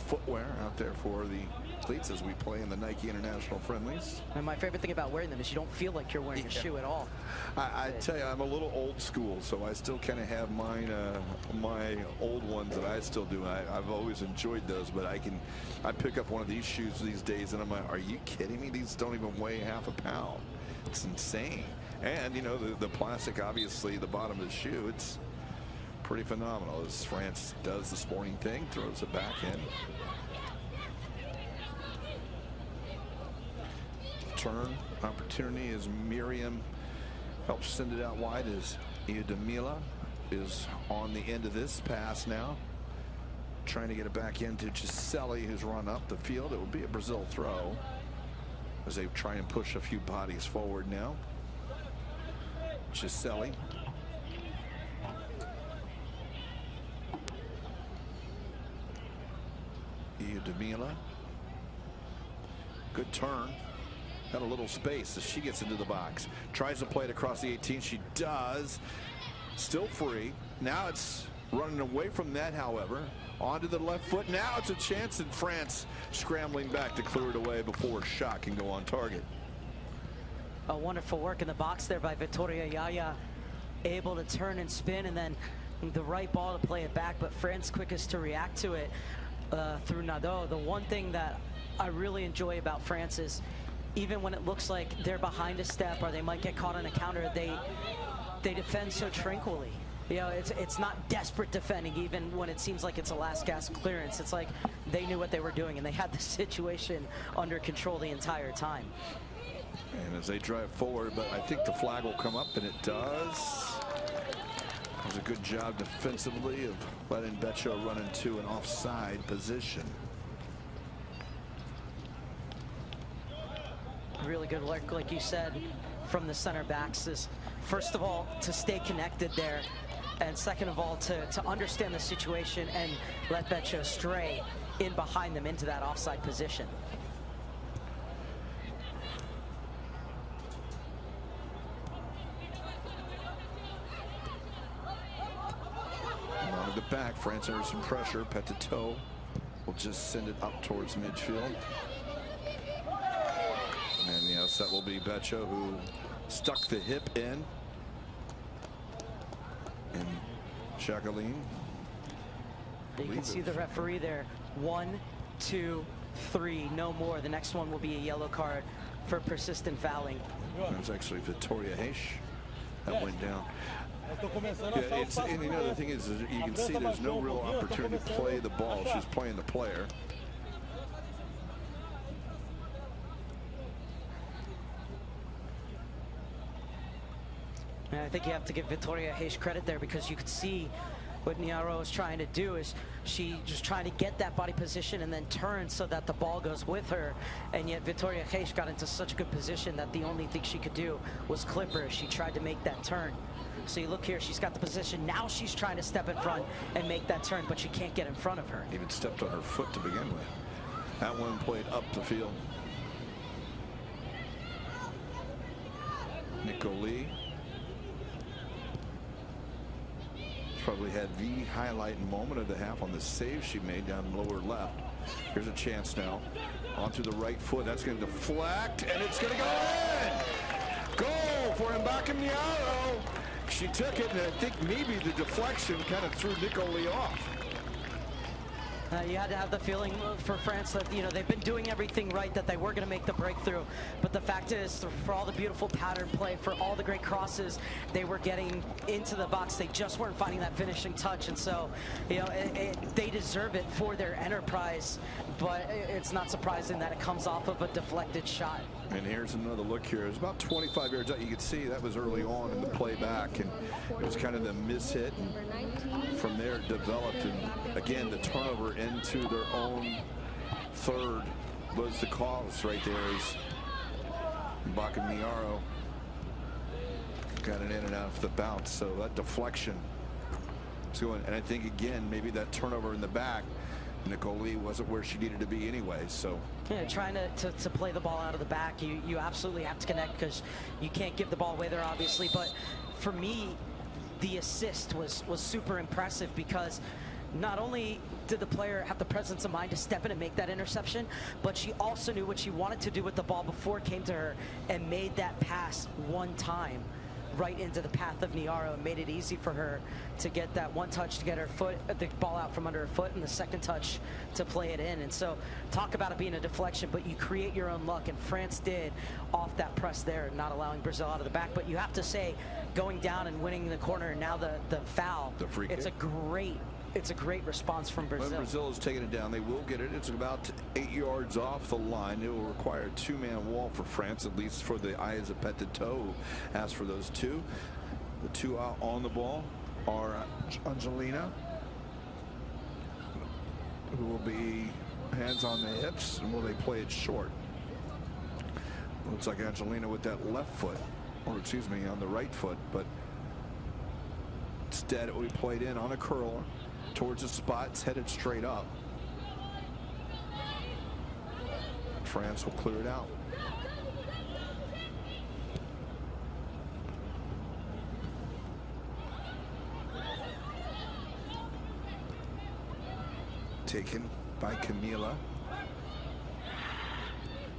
footwear out there for the cleats as we play in the Nike International Friendlies. And my favorite thing about wearing them is you don't feel like you're wearing a shoe at all. I tell you, I'm a little old school, so I still kind of have mine, my old ones that I still do. I've always enjoyed those, but I pick up one of these shoes these days and I'm like, are you kidding me? These don't even weigh half a pound. It's insane. And you know, the plastic, obviously the bottom of the shoe, it's pretty phenomenal as France does the sporting thing, throws it back in. Turn opportunity as Miriam helps send it out wide as Milla is on the end of this pass now, trying to get it back into Celli, who's run up the field. It will be a Brazil throw as they try and push a few bodies forward now. Celli. Milla. Good turn. Got a little space as she gets into the box. Tries to play it across the 18. She does. Still free. Now it's running away from that, however. Onto the left foot. Now it's a chance, in France scrambling back to clear it away before a shot can go on target. A wonderful work in the box there by Victoria Yaya. Able to turn and spin, and then the right ball to play it back, but France quickest to react to it through Nadeau. The one thing that I really enjoy about France is even when it looks like they're behind a step or they might get caught on a counter, they defend so tranquilly. You know, it's not desperate defending even when it seems like it's a last gasp clearance. It's like they knew what they were doing and they had the situation under control the entire time. And as they drive forward, but I think the flag will come up, and it does. It was a good job defensively of letting Beccio run into an offside position. Really good work, like you said, from the center backs, is first of all to stay connected there, and second of all to understand the situation and let Beccio stray in behind them into that offside position. Along the back, France under some pressure. Petitot will just send it up towards midfield. And yes, that will be Beccio, who stuck the hip in. And Jacqueline. You can see the referee there. 1, 2, 3, no more. The next one will be a yellow card for persistent fouling. It was actually Victoria Heish that went down. Yeah, and you know, the thing is you can see there's no real opportunity to play the ball. She's playing the player. And I think you have to give Victoria Heish credit there, because you could see what Niaro is trying to do is she just trying to get that body position and then turn so that the ball goes with her. And yet Victoria Heish got into such a good position that the only thing she could do was clip her as she tried to make that turn. So you look here, she's got the position. Now she's trying to step in front and make that turn, but she can't get in front of her. Even stepped on her foot to begin with. That one played up the field. Nicoli. Probably had the highlight moment of the half on the save she made down lower left. Here's a chance now. Onto the right foot. That's going to deflect, and it's going to go in! Goal for Bakuman. She took it, and I think maybe the deflection kind of threw Nicoli off. You had to have the feeling for France that, you know, they've been doing everything right, that they were going to make the breakthrough. But the fact is, for all the beautiful pattern play, for all the great crosses they were getting into the box, they just weren't finding that finishing touch. And so, you know, they deserve it for their enterprise. But it's not surprising that it comes off of a deflected shot. And here's another look here. It's about 25 yards out. You can see that was early on in the play back, and it was kind of the mishit, and from there it developed. And again, the turnover into their own third was the cause right there, as Bakuman got it in and out of the bounce. So that deflection is going, and I think again maybe that turnover in the back Nicole wasn't where she needed to be anyway, so. Yeah, trying to play the ball out of the back, you absolutely have to connect because you can't give the ball away there, obviously. But for me, the assist was super impressive because not only did the player have the presence of mind to step in and make that interception, but she also knew what she wanted to do with the ball before it came to her and made that pass one time right into the path of Niaro and made it easy for her to get that one touch to get her foot, the ball out from under her foot, and the second touch to play it in. And so talk about it being a deflection, but you create your own luck, and France did off that press there, not allowing Brazil out of the back. But you have to say, going down and winning the corner, and now the foul, the free kick. It's a great response from Brazil. When Brazil is taking it down, they will get it. It's about 8 yards off the line. It will require a two-man wall for France, at least for the eyes of Petito. As for those two, the two out on the ball are Angelina, who will be hands on the hips, and will they play it short? Looks like Angelina with that left foot, or excuse me, on the right foot, but instead it will be played in on a curler towards the spots, headed straight up. France will clear it out. Taken by Camila.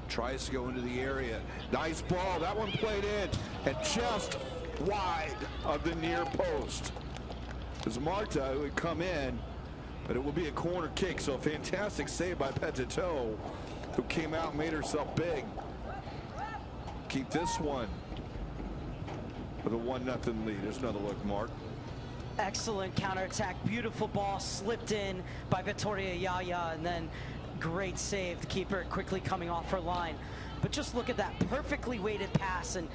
Tries to go into the area. Nice ball. That one played in and just wide of the near post. As Marta would come in, but it will be a corner kick. So a fantastic save by Petito, who came out and made herself big. Keep this one with a 1-0 lead. There's another look, Mark. Excellent counterattack. Beautiful ball slipped in by Victoria Yaya, and then great save. The keeper quickly coming off her line. But just look at that perfectly weighted pass, and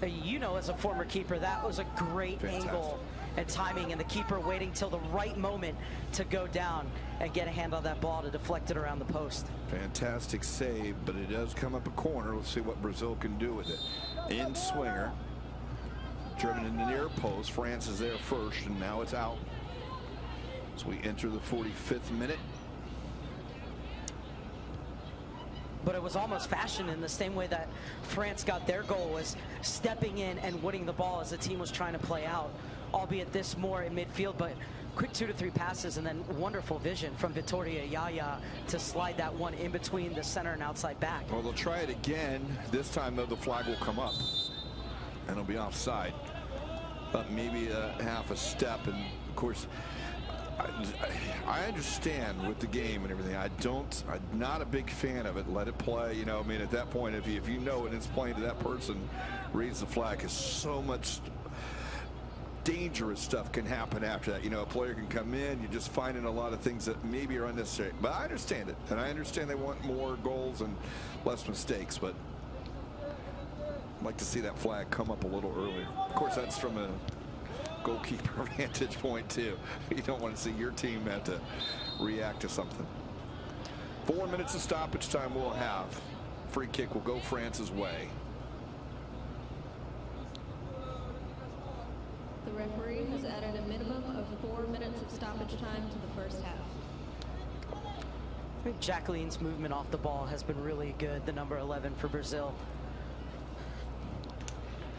you know, as a former keeper, that was a great angle and timing, and the keeper waiting till the right moment to go down and get a hand on that ball to deflect it around the post. Fantastic save, but it does come up a corner. Let's see what Brazil can do with it. In swinger, driven in the near post. France is there first, and now it's out. So we enter the 45th minute. But it was almost fashioned in the same way that France got their goal, was stepping in and winning the ball as the team was trying to play out, albeit this more in midfield, but quick 2 to 3 passes, and then wonderful vision from Victoria Yaya to slide that one in between the center and outside back. Well, they'll try it again. This time, though, the flag will come up, and it'll be offside. But maybe half a step, and of course, I understand with the game and everything. I'm not a big fan of it. Let it play. You know, I mean, at that point, if you know it and it's playing to that person, raise the flag, because so much dangerous stuff can happen after that. You know, a player can come in, you're just finding a lot of things that maybe are unnecessary. But I understand it, and I understand they want more goals and less mistakes, but I'd like to see that flag come up a little earlier. Of course, that's from a goalkeeper vantage point too. You don't want to see your team have to react to something. 4 minutes of stoppage time we'll have. Free kick will go France's way. The referee has added a minimum of 4 minutes of stoppage time to the first half. I think Jacqueline's movement off the ball has been really good, the number 11 for Brazil.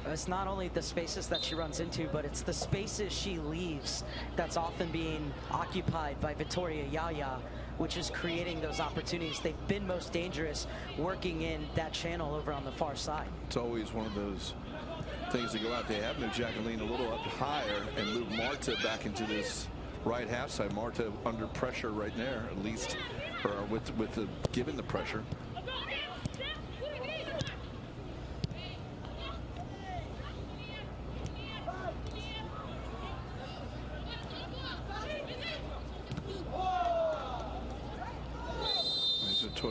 It's not only the spaces that she runs into, but it's the spaces she leaves that's often being occupied by Victoria Yaya, which is creating those opportunities. They've been most dangerous working in that channel over on the far side. It's always one of those things that go out. They have moved Jacqueline a little up higher and moved Marta back into this right half side. Marta under pressure right there, at least, or with the given the pressure.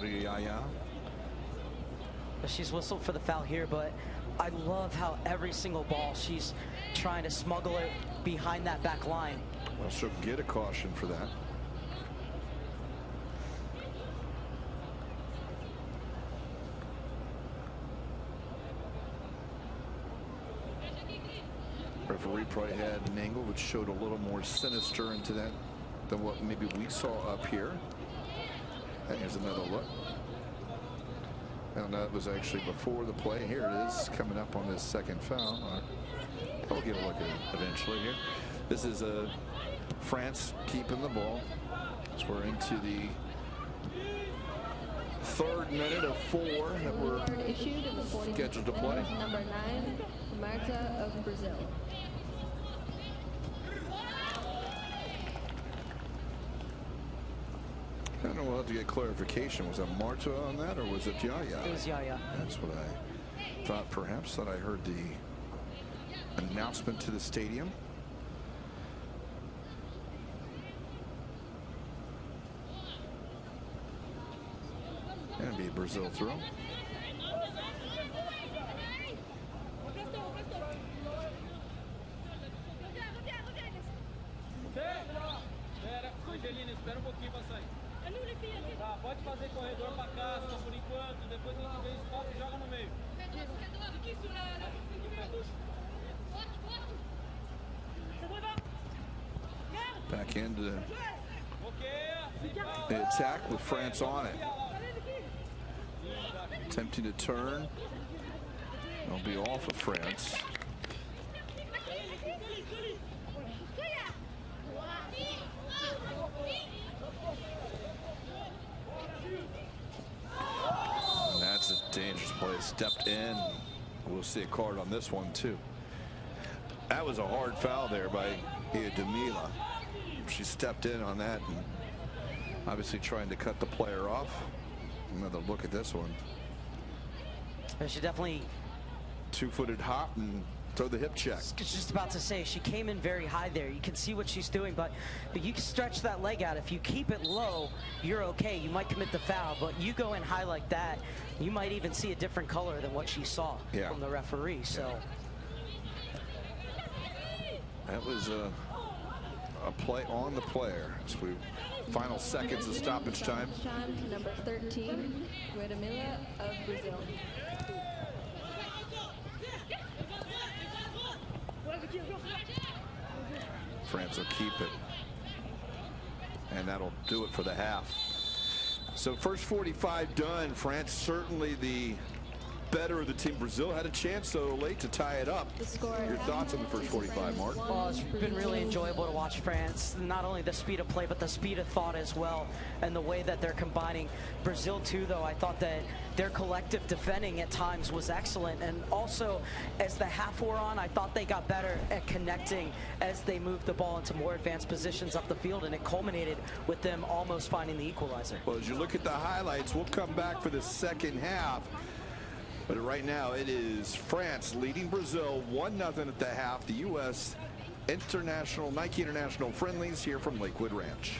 Yaya. She's whistled for the foul here, but I love how every single ball she's trying to smuggle it behind that back line. Well, she'll get a caution for that. Referee probably had an angle which showed a little more sinister into that than what maybe we saw up here. And here's another look. And that was actually before the play. Here it is coming up on this second foul. We'll get a look at it eventually here. This is France keeping the ball. So we're into the third minute of 4 that we're scheduled to play. Number 9, Marta of Brazil. I don't know, we'll have to get clarification. Was it Marta on that, or was it Yaya? It was Yaya. That's what I thought, perhaps, that I heard the announcement to the stadium. And it'd be a Brazil throw. Jacqueline, espera pouquinho pra sair. Tá, pode fazer corredor pra casca por enquanto, depois a gente vê espaço e joga no meio. Back into the attack with France on it. Attempting to turn. It'll be off of France. And that's a dangerous play. Stepped in. We'll see a card on this one too. That was a hard foul there by Milla. She stepped in on that and obviously trying to cut the player off. Another look at this one. She definitely two-footed hop and throw the hip check. I was just about to say, she came in very high there. You can see what she's doing, but you can stretch that leg out. If you keep it low, you're okay. You might commit the foul, but you go in high like that, you might even see a different color than what she saw from the referee. So that was a play on the player. So final seconds of stoppage time. To number 13, Milla of Brazil. France will keep it. And that'll do it for the half. So first 45 done. France certainly the better of the team. Brazil had a chance so late to tie it up. Your thoughts on the first 45, Mark? Well, it's been really enjoyable to watch France. Not only the speed of play, but the speed of thought as well, and the way that they're combining. Brazil too, though, I thought that their collective defending at times was excellent, and also as the half wore on, I thought they got better at connecting as they moved the ball into more advanced positions up the field, and it culminated with them almost finding the equalizer. Well, as you look at the highlights, we'll come back for the second half. But right now it is France leading Brazil 1-0 at the half. The U.S. Nike International Friendlies here from Lakewood Ranch.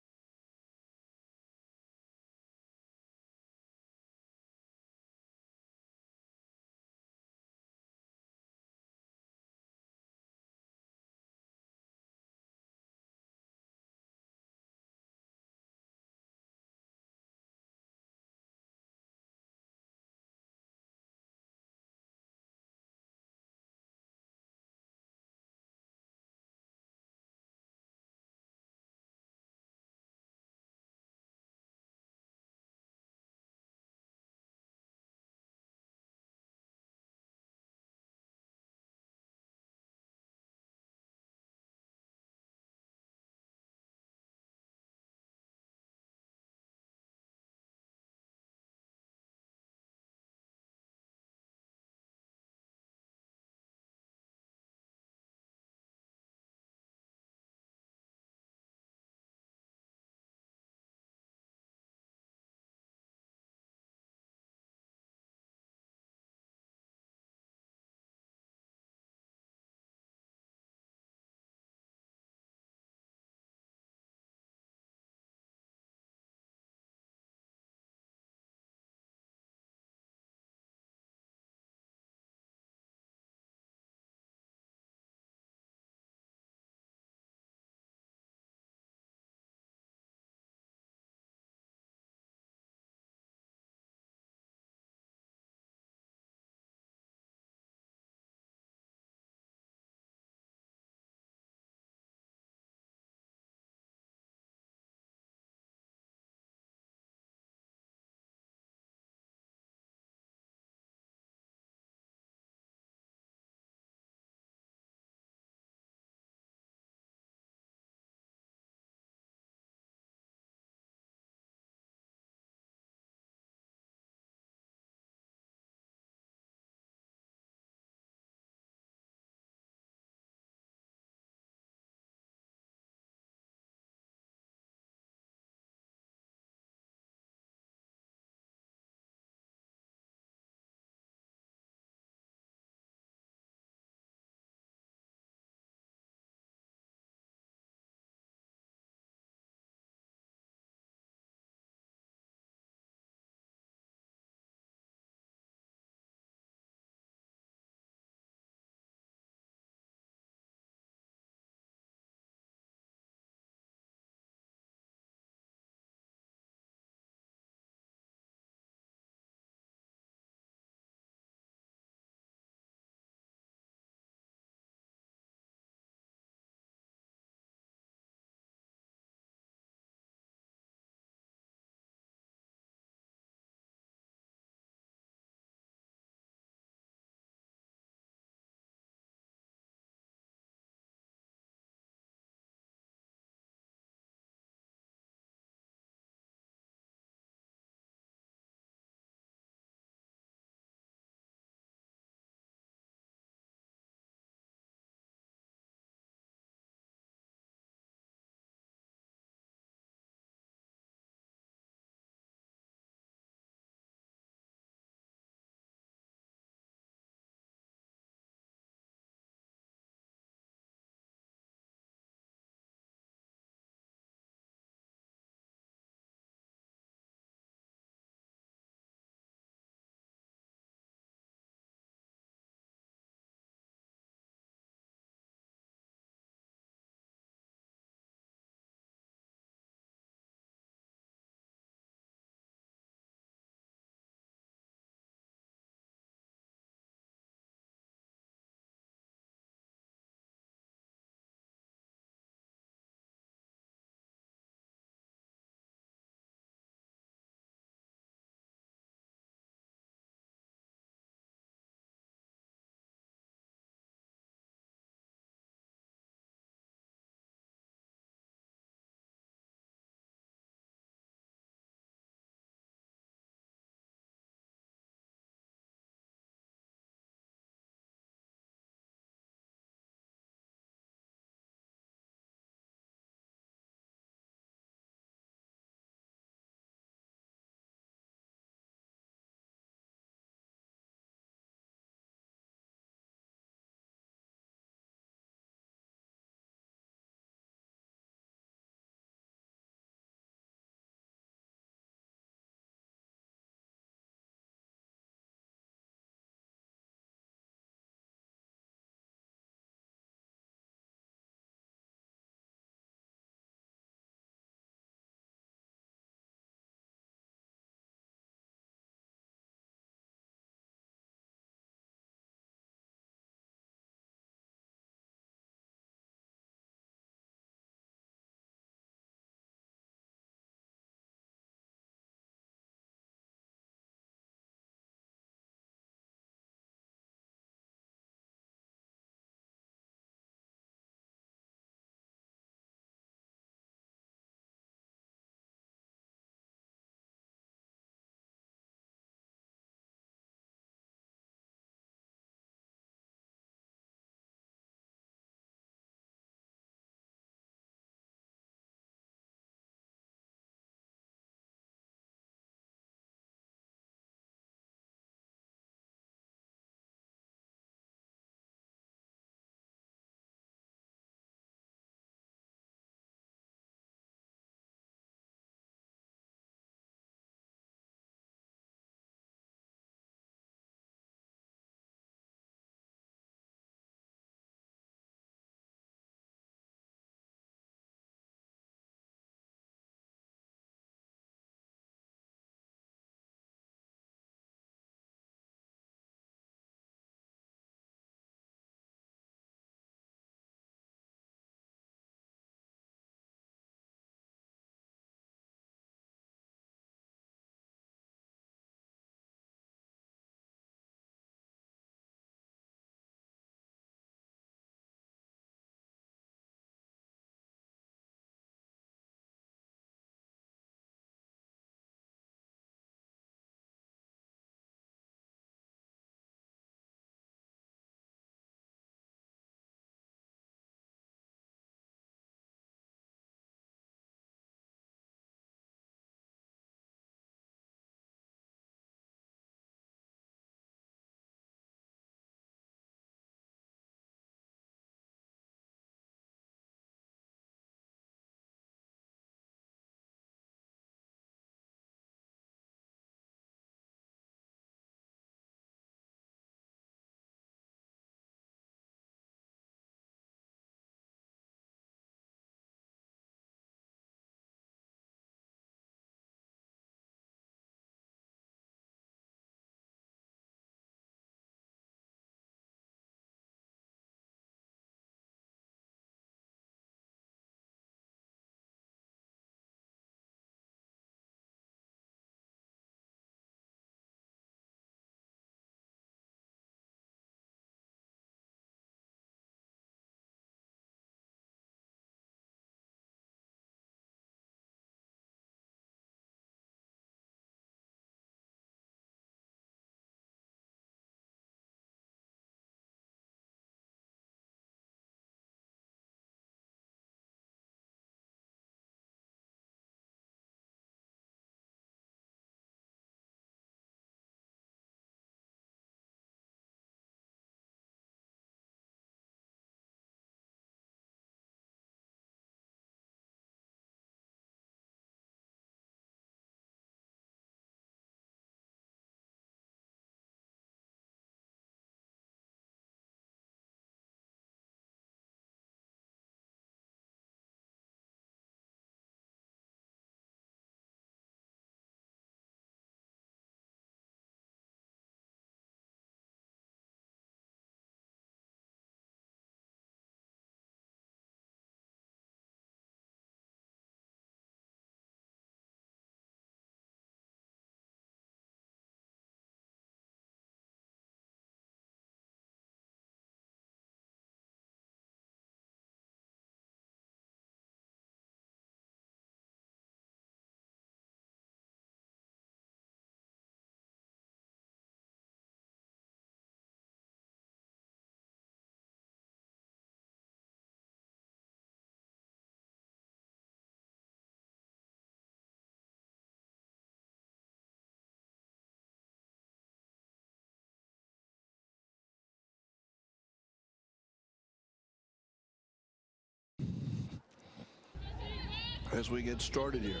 as we get started here.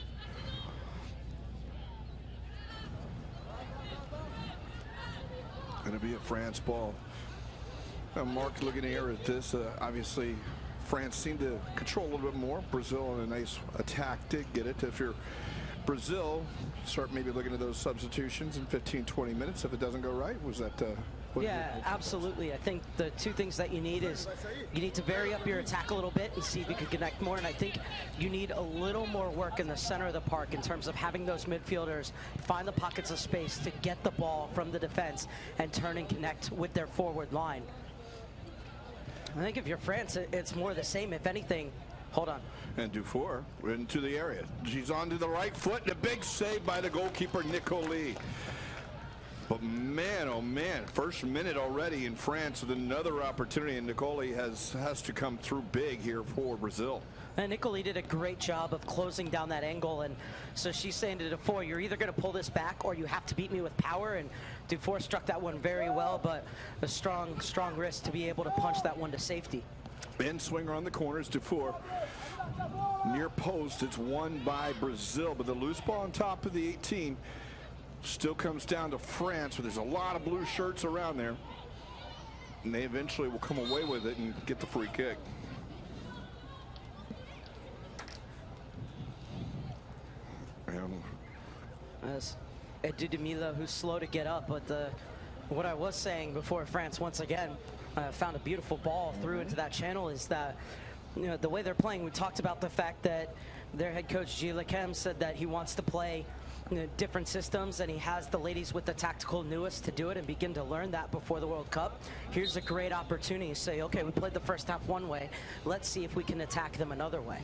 Going to be a France ball. Mark, looking here at this, obviously France seemed to control a little bit more. Brazil in a nice attack did get it. If you're Brazil, start maybe looking at those substitutions in 15-20 minutes if it doesn't go right. Was that yeah, absolutely. I think the two things that you need is you need to vary up your attack a little bit and see if you can connect more, and I think you need a little more work in the center of the park in terms of having those midfielders find the pockets of space to get the ball from the defense and turn and connect with their forward line. I think if you're France, it's more the same. If anything, hold on. And Dufour into the area. She's onto the right foot, and a big save by the goalkeeper, Nicoli. But man, oh man, first minute already in France with another opportunity, and Nicoli has to come through big here for Brazil. And Nicoli did a great job of closing down that angle, and so she's saying to Dufour, you're either going to pull this back or you have to beat me with power, and Dufour struck that one very well, but a strong wrist to be able to punch that one to safety. In swinger on the corners, Dufour. Near post, it's won by Brazil, but the loose ball on top of the 18 still comes down to France, but there's a lot of blue shirts around there, and they eventually will come away with it and get the free kick. As it did to Milla, who's slow to get up, but what I was saying before France once again found a beautiful ball through into that channel is that, you know, the way they're playing, we talked about the fact that their head coach Lechem said that he wants to play, you know, different systems, and he has the ladies with the tactical newest to do it and begin to learn that before the World Cup. Here's a great opportunity to say, okay, we played the first half one way, let's see if we can attack them another way.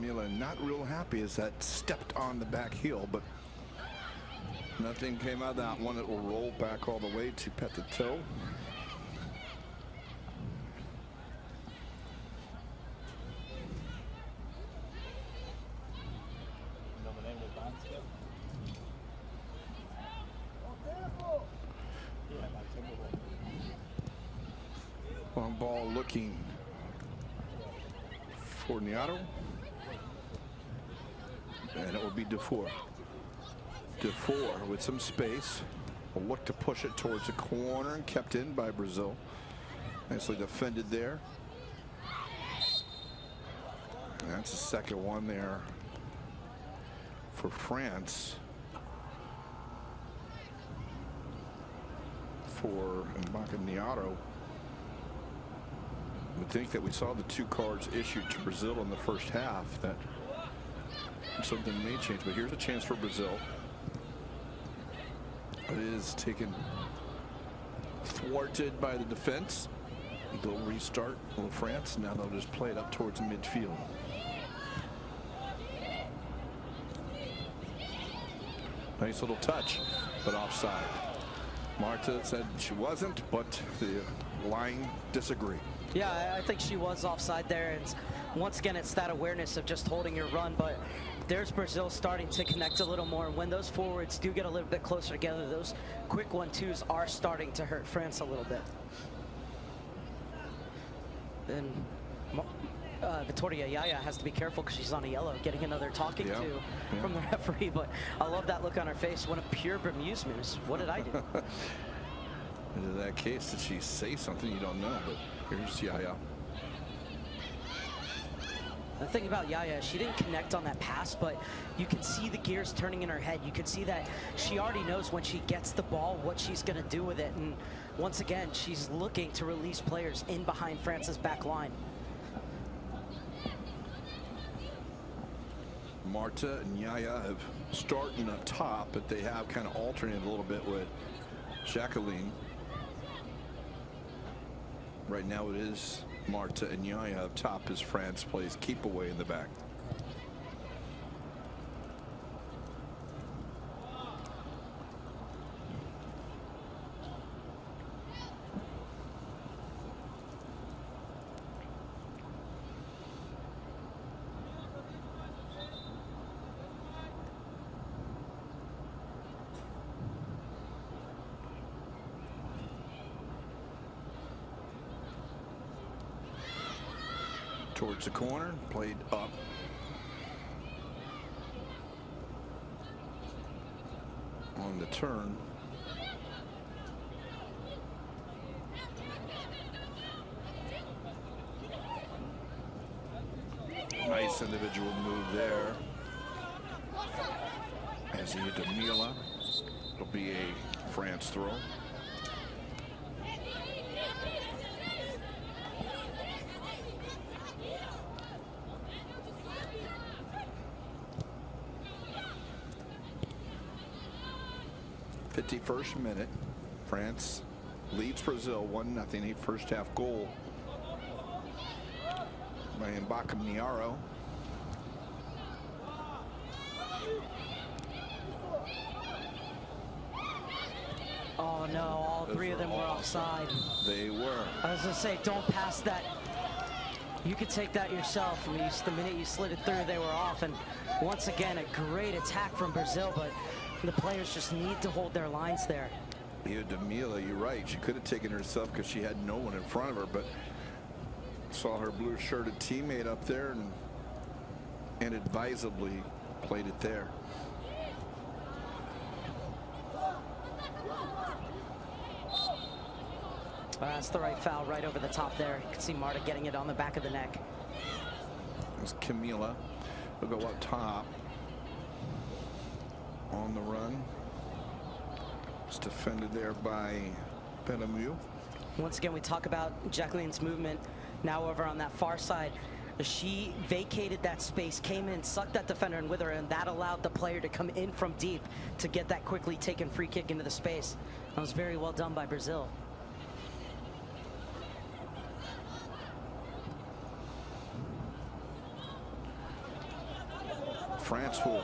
Milla not real happy as that stepped on the back heel, but nothing came out of that one. It will roll back all the way to Petito. On ball looking for Niato, and it will be Dufour. Dufour with some space will look to push it towards the corner and kept in by Brazil. Nicely defended there. And that's the second one there for France. For Niato. I would think that we saw the 2 cards issued to Brazil in the first half, that something may change, but here's a chance for Brazil. It is taken thwarted by the defense. They'll restart with France. Now they'll just play it up towards midfield. Nice little touch, but offside. Marta said she wasn't, but the line disagreed. Yeah, I think she was offside there, and once again, it's that awareness of just holding your run, but there's Brazil starting to connect a little more, and when those forwards do get a little bit closer together, those quick 1-2s are starting to hurt France a little bit. And Victoria Yaya has to be careful because she's on a yellow, getting another talking to from the referee, but I love that look on her face. What a pure bemusement. What did I do? In that case, did she say something? You don't know, but here's Yaya. The thing about Yaya, she didn't connect on that pass, but you can see the gears turning in her head. You can see that she already knows when she gets the ball what she's going to do with it. And once again, she's looking to release players in behind France's back line. Marta and Yaya have starting up top, but they have kind of alternated a little bit with Jacqueline. Right now it is Marta and Yaya up top as France plays keep away in the back. Towards the corner, played up. on the turn. Nice individual move there. As he hit to Milla. It'll be a France throw. First minute. France leads Brazil 1-0. A first half goal by Bakuman. Oh no, all three of them were offside. They were. I was gonna say, don't pass that. You could take that yourself. I mean, the minute you slid it through, they were off. And once again, a great attack from Brazil, but the players just need to hold their lines there. Yeah, Milla, you're right. She could have taken herself because she had no one in front of her, but saw her blue-shirted teammate up there and advisably played it there. That's the right foul right over the top there. You can see Marta getting it on the back of the neck. There's Camila. Will go up top. On the run. It's defended there by Penamu. Once again, we talk about Jacqueline's movement now over on that far side. She vacated that space, came in, sucked that defender in with her, and that allowed the player to come in from deep to get that quickly taken free kick into the space. That was very well done by Brazil. France will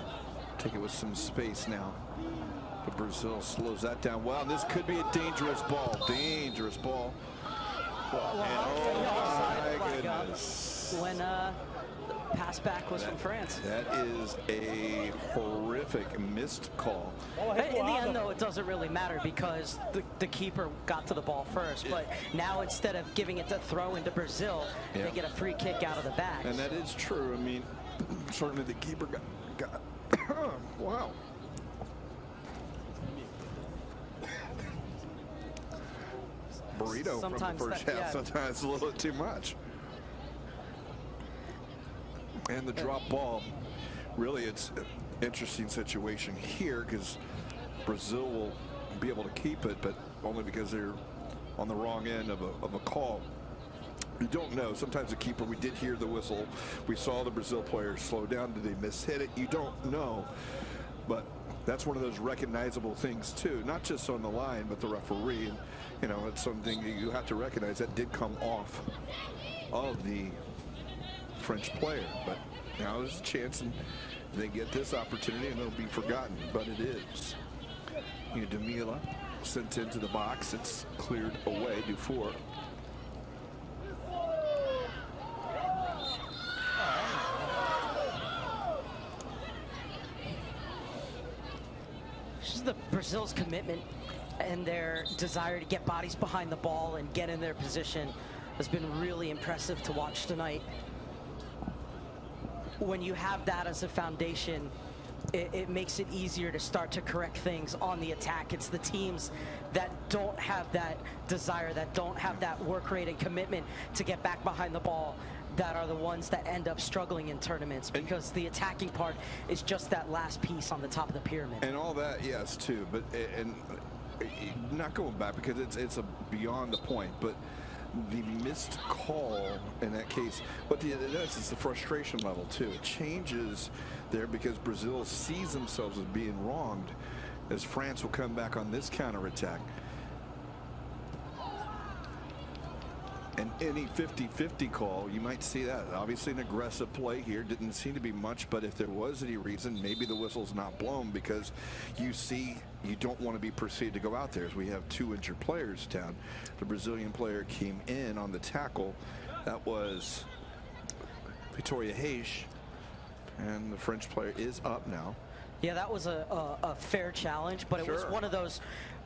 take it with some space now. But Brazil slows that down. Wow, this could be a dangerous ball. Dangerous ball. Oh my goodness. When the pass back was from France. That is a horrific missed call. In the end, though, it doesn't really matter because the keeper got to the ball first. But now instead of giving it to throw into Brazil, they get a free kick out of the back. And that is true. I mean, certainly the keeper got wow. Burrito Sometimes from the first half. Sometimes it's a little bit too much. And the drop ball, really it's an interesting situation here because Brazil will be able to keep it, but only because they're on the wrong end of a call. You don't know. Sometimes the keeper, we did hear the whistle. We saw the Brazil players slow down. Did they mishit it? You don't know. But that's one of those recognizable things too, not just on the line, but the referee. And, you know, it's something you have to recognize that did come off of the French player. But now there's a chance and they get this opportunity and it'll be forgotten, but it is. Milla sent into the box. It's cleared away. Dufour. The Brazil's commitment and their desire to get bodies behind the ball and get in their position has been really impressive to watch tonight. When you have that as a foundation, it makes it easier to start to correct things on the attack. It's the teams that don't have that desire, that don't have that work rate and commitment to get back behind the ball, that are the ones that end up struggling in tournaments, because the attacking part is just that last piece on the top of the pyramid. And all that, yes, too. But and not going back because it's a beyond the point, but the missed call in that case, but that's the frustration level too. It changes there because Brazil sees themselves as being wronged, as France will come back on this counterattack. And any 50-50 call, you might see that. Obviously an aggressive play here. Didn't seem to be much, but if there was any reason, maybe the whistle's not blown because you see you don't want to be perceived to go out there. As we have two injured players down. The Brazilian player came in on the tackle. That was Victoria Reis. And the French player is up now. Yeah, that was a fair challenge, but it was one of those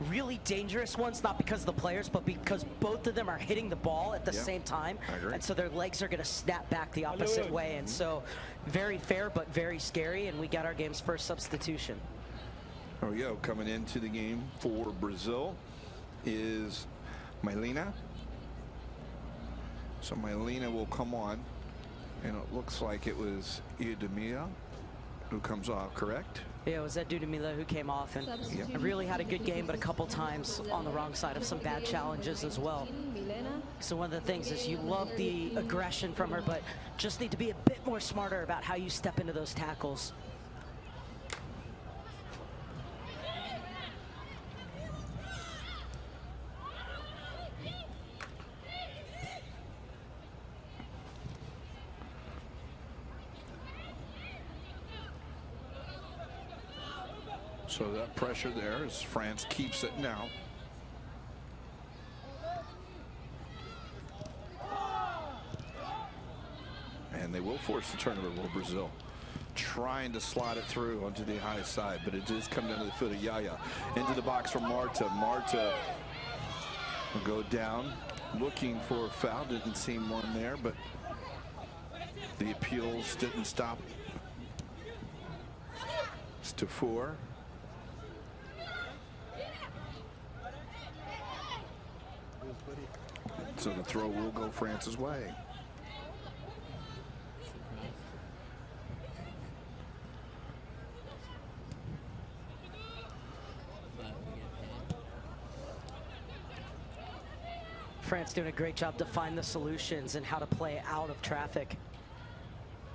really dangerous ones, not because of the players, but because both of them are hitting the ball at the same time. And so their legs are going to snap back the opposite way. And so very fair, but very scary. And we got our game's first substitution. There we go. Coming into the game for Brazil is Milla. So Milla will come on, and it looks like it was Milla who comes off, correct? Yeah, it was that dude Milla who came off and really had a good game, but a couple times on the wrong side of some bad challenges as well. So one of the things is you love the aggression from her, but just need to be a bit more smarter about how you step into those tackles. So that pressure there as France keeps it now. And they will force the turnover, will Brazil. Trying to slide it through onto the high side, but it does come down to the foot of Yaya. Into the box for Marta. Marta will go down, looking for a foul. Didn't seem one there, but the appeals didn't stop. It's to 4. So the throw will go France's way. France doing a great job to find the solutions and how to play out of traffic.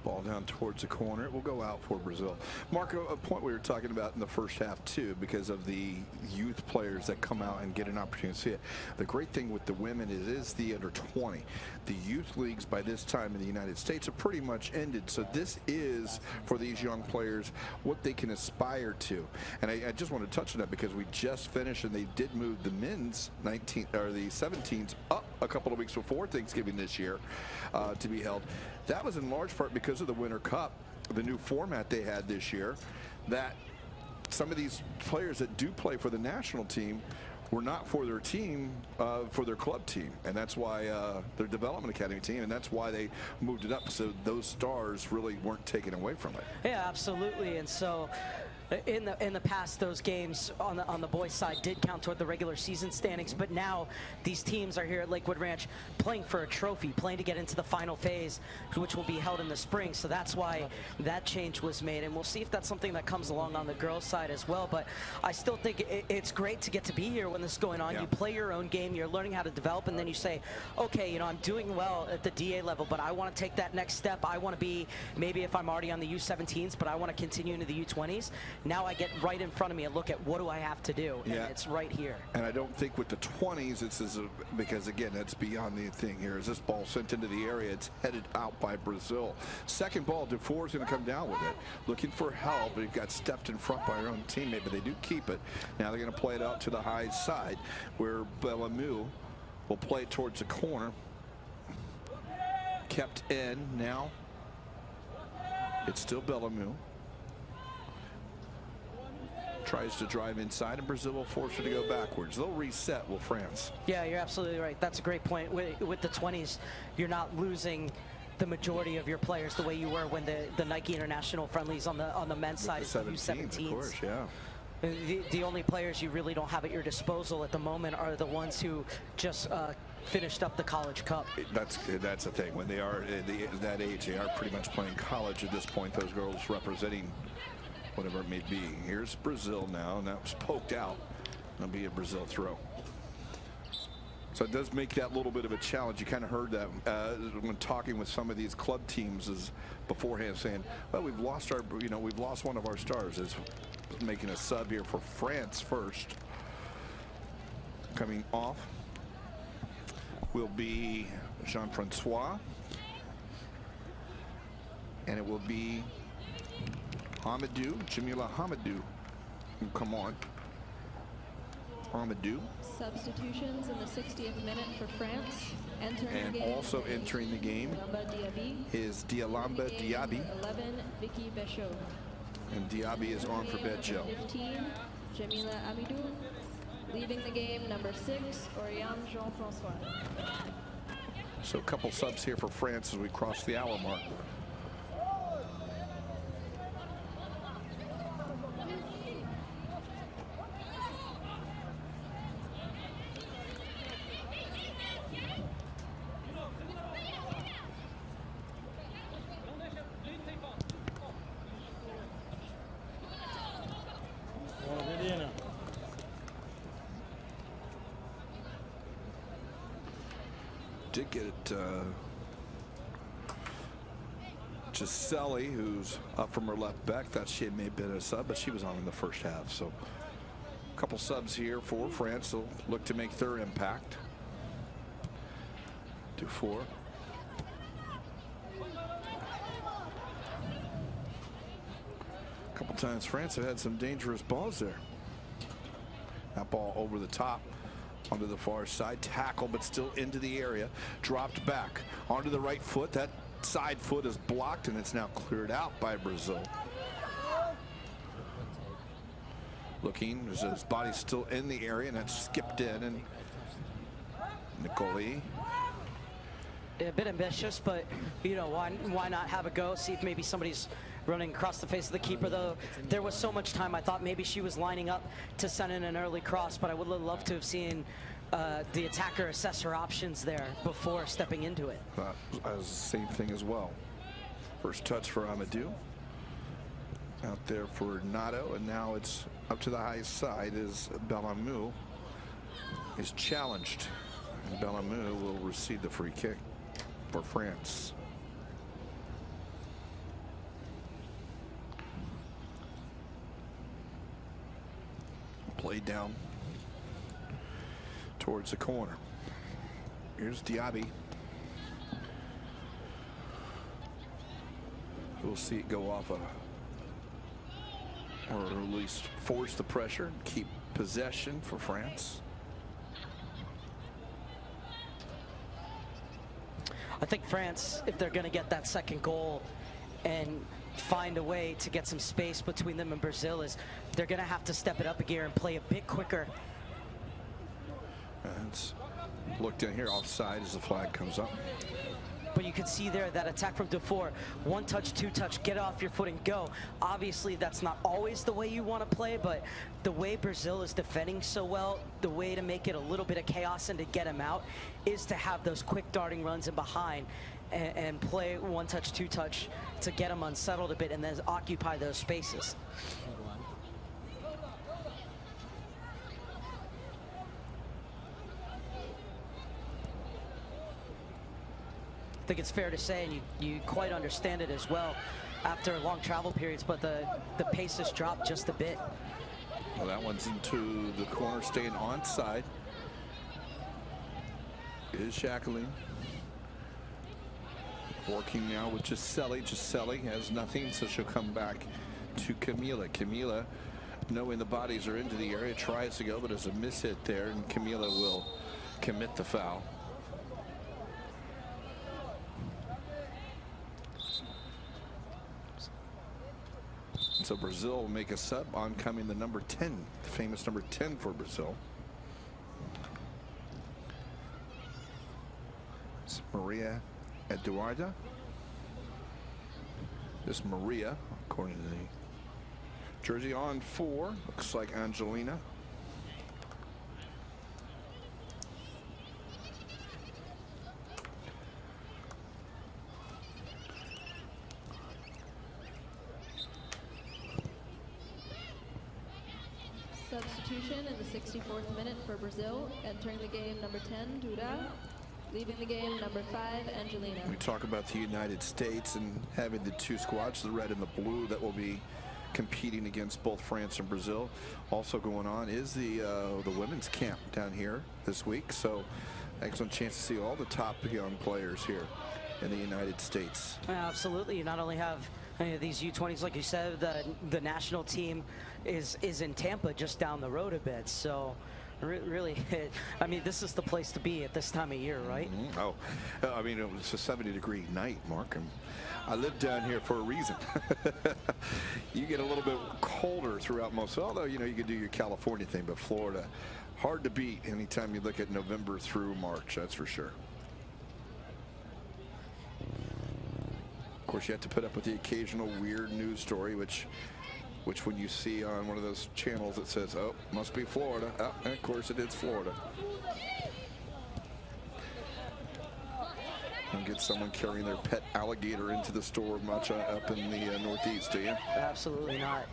Ball down towards the corner. It will go out for Brazil. Marco, a point we were talking about in the first half too, because of the youth players that come out and get an opportunity to see it. The great thing with the women is the under 20. The youth leagues by this time in the United States are pretty much ended. So this is for these young players what they can aspire to. And I just want to touch on that because we just finished and they did move the men's 19 or the 17s up a couple of weeks before Thanksgiving this year to be held. That was in large part because of the Winter Cup, the new format they had this year, that some of these players that do play for the national team were not for their team, for their club team. And that's why their development academy team, and that's why they moved it up. So those stars really weren't taken away from it. Yeah, absolutely. And so in the past, those games on the boys' side did count toward the regular season standings, but now these teams are here at Lakewood Ranch playing for a trophy, playing to get into the final phase, which will be held in the spring. So that's why that change was made, and we'll see if that's something that comes along on the girls' side as well. But I still think it's great to get to be here when this is going on. Yeah. You play your own game, you're learning how to develop, and then you say, okay, you know, I'm doing well at the DA level, but I want to take that next step. I want to be, maybe if I'm already on the U17s, but I want to continue into the U20s. Now I get right in front of me and look at what do I have to do, and it's right here. And I don't think with the 20s, it's because again, that's beyond the thing here. As this ball sent into the area, it's headed out by Brazil. Second ball, Dufour is going to come down with it, looking for help, but he got stepped in front by our own teammate, but they do keep it. Now they're going to play it out to the high side, where Bellamy will play it towards the corner. Kept in now. It's still Bellamy. Tries to drive inside, and Brazil will force her to go backwards. They'll reset, will France. Yeah, you're absolutely right. That's a great point. With the 20s, you're not losing the majority of your players the way you were when the Nike International Friendlies on the men's side, the U17s. Of course, yeah. The only players you really don't have at your disposal at the moment are the ones who just finished up the College Cup. That's the thing. When they are at that age, they are pretty much playing college at this point. Those girls representing whatever it may be. Here's Brazil now, and that was poked out. It'll be a Brazil throw. So it does make that little bit of a challenge. You kind of heard that when talking with some of these club teams beforehand, saying, well, we've lost one of our stars. Is making a sub here for France first. Coming off will be Jean-Francois, and it will be Hamadou, Camila Hamadou will come on. Hamadou. Substitutions in the 60th minute for France. And also entering the game is Dialamba Diaby. 11, Vicky Béchot. And Diaby is on for Béchot. 15, Jamila Amidou. Leaving the game, number 6, Oriane Jean-Francois. So a couple subs here for France as we cross the hour mark. Did get it. Celli, who's up from her left back. Thought she had maybe been a sub, but she was on in the first half. So a couple subs here for France. They'll look to make their impact. Dufour. A couple times France have had some dangerous balls there. That ball over the top onto the far side. Tackle, but still into the area. Dropped back onto the right foot. That side foot is blocked, and it's now cleared out by Brazil. Looking, his body's still in the area, and that's skipped in. And Nicoli. A bit ambitious, but you know, why not have a go? See if maybe somebody's running across the face of the keeper. Though there was so much time, I thought maybe she was lining up to send in an early cross, but I would love to have seen the attacker assess her options there before stepping into it. The same thing as well. First touch for Amadou. Out there for Nato, and now it's up to the high side as Bellamou is challenged. And Bellamou will receive the free kick for France. Played down towards the corner. Here's Diaby. We'll see it go off or at least force the pressure and keep possession for France. I think France, if they're going to get that second goal and find a way to get some space between them and Brazil, is they're going to have to step it up a gear and play a bit quicker. And it's looked in here offside as the flag comes up. But you can see there that attack from Dufour, one touch, two touch, get off your foot and go. Obviously, that's not always the way you want to play, but the way Brazil is defending so well, the way to make it a little bit of chaos and to get them out is to have those quick darting runs in behind and play one touch, two touch to get them unsettled a bit and then occupy those spaces. I think it's fair to say, and you quite understand it as well, after long travel periods, but the pace has dropped just a bit. Well, that one's into the corner, staying onside. Is Jacqueline. Working now with Celli. Celli has nothing, so she'll come back to Camila. Camila, knowing the bodies are into the area, tries to go, but there's a mishit there, and Camila will commit the foul. So Brazil will make a sub. Oncoming the number 10, the famous number 10 for Brazil. It's Maria Eduarda. This Maria, according to the jersey, on 4. Looks like Angelina. Substitution in the 64th minute for Brazil. Entering the game, number 10, Dura. Leaving the game, number 5, Angelina. We talk about the United States and having the two squads, the red and the blue, that will be competing against both France and Brazil. Also going on is the women's camp down here this week. So excellent chance to see all the top young players here in the United States. Absolutely. You not only have these U-20s, like you said, the national team is in Tampa, just down the road a bit. So really, I mean, this is the place to be at this time of year, right? Mm-hmm. Oh, I mean, it was a 70-degree night, Mark. And I live down here for a reason. You get a little bit colder throughout most, although, you know, you could do your California thing, but Florida, hard to beat anytime you look at November through March, that's for sure. Of course, you have to put up with the occasional weird news story, which when you see on one of those channels that says, oh, must be Florida. Oh, and of course it is Florida. Don't get someone carrying their pet alligator into the store much up in the Northeast, do you? Absolutely not.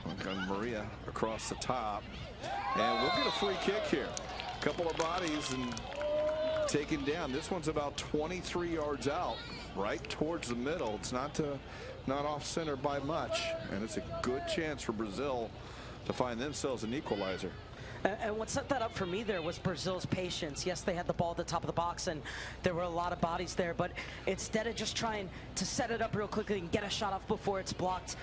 Look on Maria across the top. And we'll get a free kick here. A couple of bodies and taken down. This one's about 23 yards out, right towards the middle. It's not off center by much, and it's a good chance for Brazil to find themselves an equalizer. And what set that up for me there was Brazil's patience. Yes, they had the ball at the top of the box, and there were a lot of bodies there, but instead of just trying to set it up real quickly and get a shot off before it's blocked,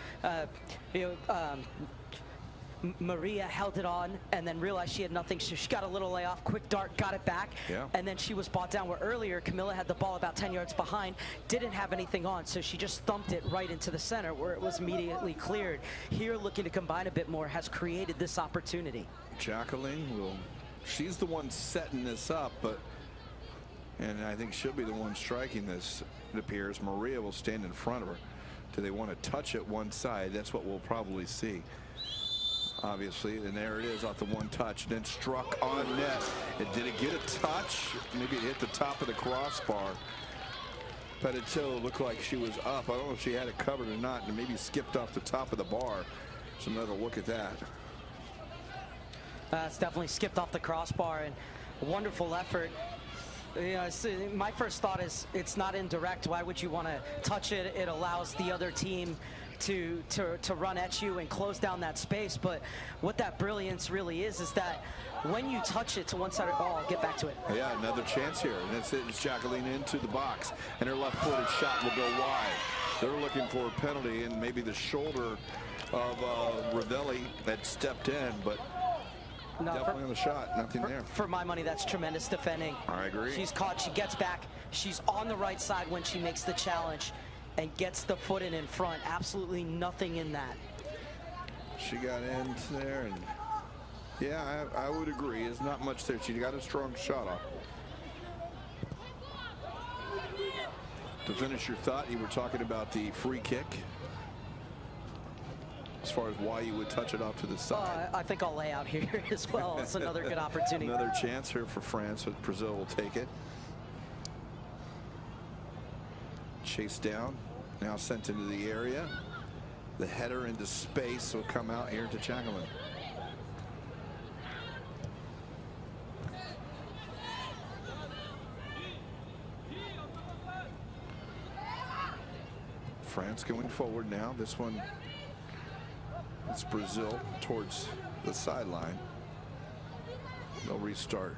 Maria held it on and then realized she had nothing. She got a little layoff, quick dart, got it back, and then she was brought down. Where earlier Camila had the ball about 10 yards behind, didn't have anything on, so she just thumped it right into the center where it was immediately cleared. Here, looking to combine a bit more, has created this opportunity. Jacqueline she's the one setting this up, and I think she'll be the one striking this. It appears Maria will stand in front of her. Do they want to touch it one side? That's what we'll probably see. Obviously, and there it is off the one touch, then struck on net. Did it get a touch? Maybe it hit the top of the crossbar. Petitito looked like she was up. I don't know if she had it covered or not, and maybe skipped off the top of the bar. So another look at that. It's definitely skipped off the crossbar, and a wonderful effort. You know, my first thought is it's not indirect. Why would you want to touch it? It allows the other team to run at you and close down that space. But what that brilliance really is that when you touch it to one side of the ball, I'll get back to it. Yeah, another chance here, and it's Jacqueline into the box, and her left-footed shot will go wide. They're looking for a penalty, and maybe the shoulder of Rivoli that stepped in, but no, definitely on the shot, nothing there. For my money, that's tremendous defending. I agree. She's caught, she gets back, she's on the right side when she makes the challenge and gets the foot in front. Absolutely nothing in that. She got in there, and yeah, I would agree. There's not much there. She got a strong shot off. To finish your thought, you were talking about the free kick. As far as why you would touch it off to the side. I think I'll lay out here as well. It's another good opportunity. Another chance here for France, but Brazil will take it. Chased down, now sent into the area. The header into space will come out here to Jacqueline. France going forward now. This one, it's Brazil towards the sideline. They'll restart.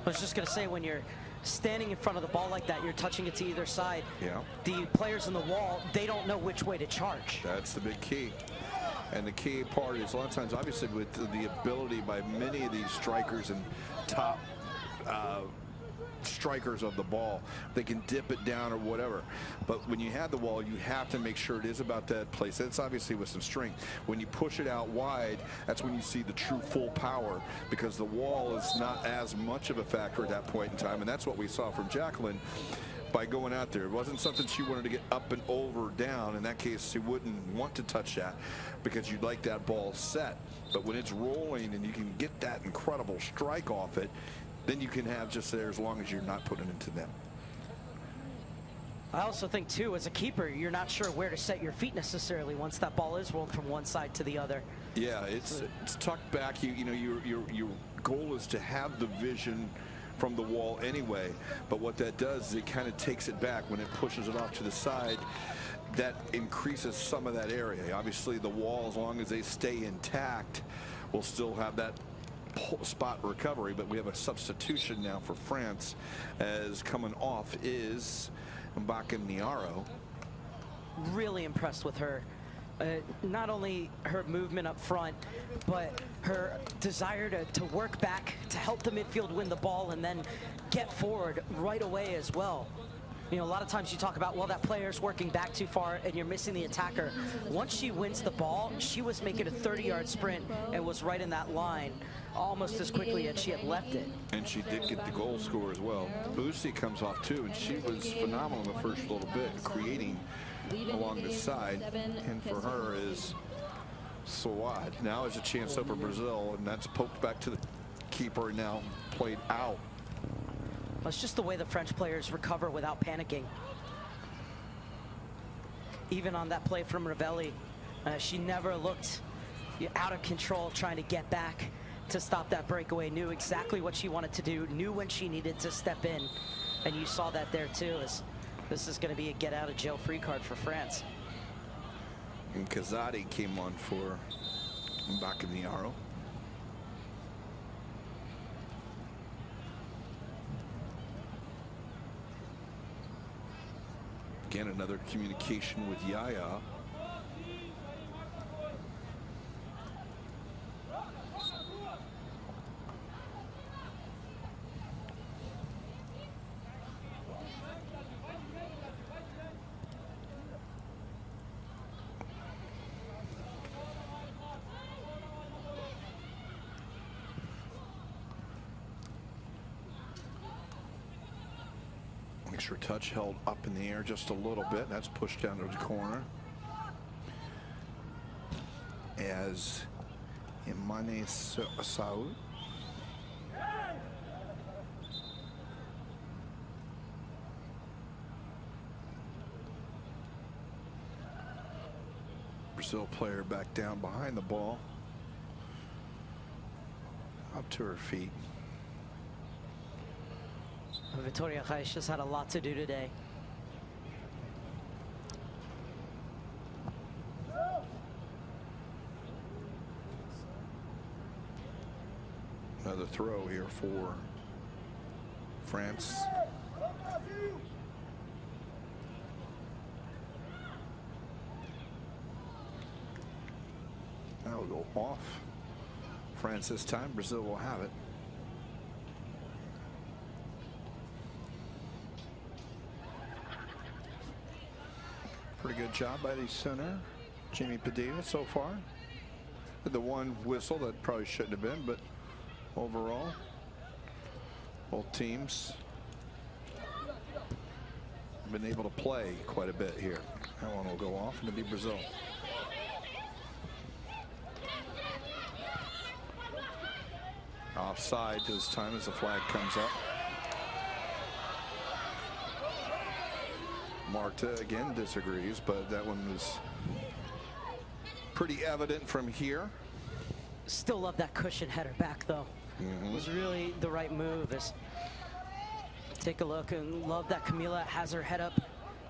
I was just going to say, when you're standing in front of the ball like that, you're touching it to either side. Yeah. The players on the wall, they don't know which way to charge. That's the big key. And the key part is a lot of times, obviously, with the ability by many of these strikers and top strikers of the ball, they can dip it down or whatever, but when you have the wall, you have to make sure it is about that place. That's obviously with some strength. When you push it out wide, that's when you see the true full power, because the wall is not as much of a factor at that point in time, and that's what we saw from Jacqueline by going out there. It wasn't something she wanted to get up and over down. In that case, she wouldn't want to touch that because you'd like that ball set, but when it's rolling and you can get that incredible strike off it, then you can have just there as long as you're not putting it into them. I also think, too, as a keeper, you're not sure where to set your feet necessarily once that ball is rolled from one side to the other. Yeah, it's tucked back. You know, your goal is to have the vision from the wall anyway, but what that does is it kind of takes it back when it pushes it off to the side. That increases some of that area. Obviously, the wall, as long as they stay intact, will still have that spot recovery, but we have a substitution now for France, as coming off is Bakuman. Really impressed with her. Not only her movement up front, but her desire to work back, to help the midfield win the ball, and then get forward right away as well. You know, a lot of times you talk about, well, that player's working back too far and you're missing the attacker. Once she wins the ball, she was making a 30-yard sprint and was right in that line almost as quickly as she had left it. And she did get the goal score as well. Boosie comes off too, and she was phenomenal in the first little bit, creating along the side. And for her is Slid. Now is a chance over Brazil, and that's poked back to the keeper and now played out. It's just the way the French players recover without panicking. Even on that play from Rivoli, She never looked out of control trying to get back to stop that breakaway. Knew exactly what she wanted to do, knew when she needed to step in. And you saw that there too, as this is going to be a get out of jail free card for France. And Quezada came on for Bakuman. Again, another communication with Yaya. Extra touch held up in the air just a little bit. That's pushed down to the corner. As Imane Saud. Brazil player back down behind the ball. Up to her feet. Victoria Reis just had a lot to do today. Another throw here for France. That will go off. France this time. Brazil will have it. Pretty good job by the center, Jimmy Padilla, so far. The one whistle that probably shouldn't have been, but overall, both teams have been able to play quite a bit here. That one will go off, and it'll be Brazil. Offside this time as the flag comes up. Marta again disagrees, but that one was pretty evident from here. Still love that cushion header back though. It was really the right move. Take a look, and love that Camila has her head up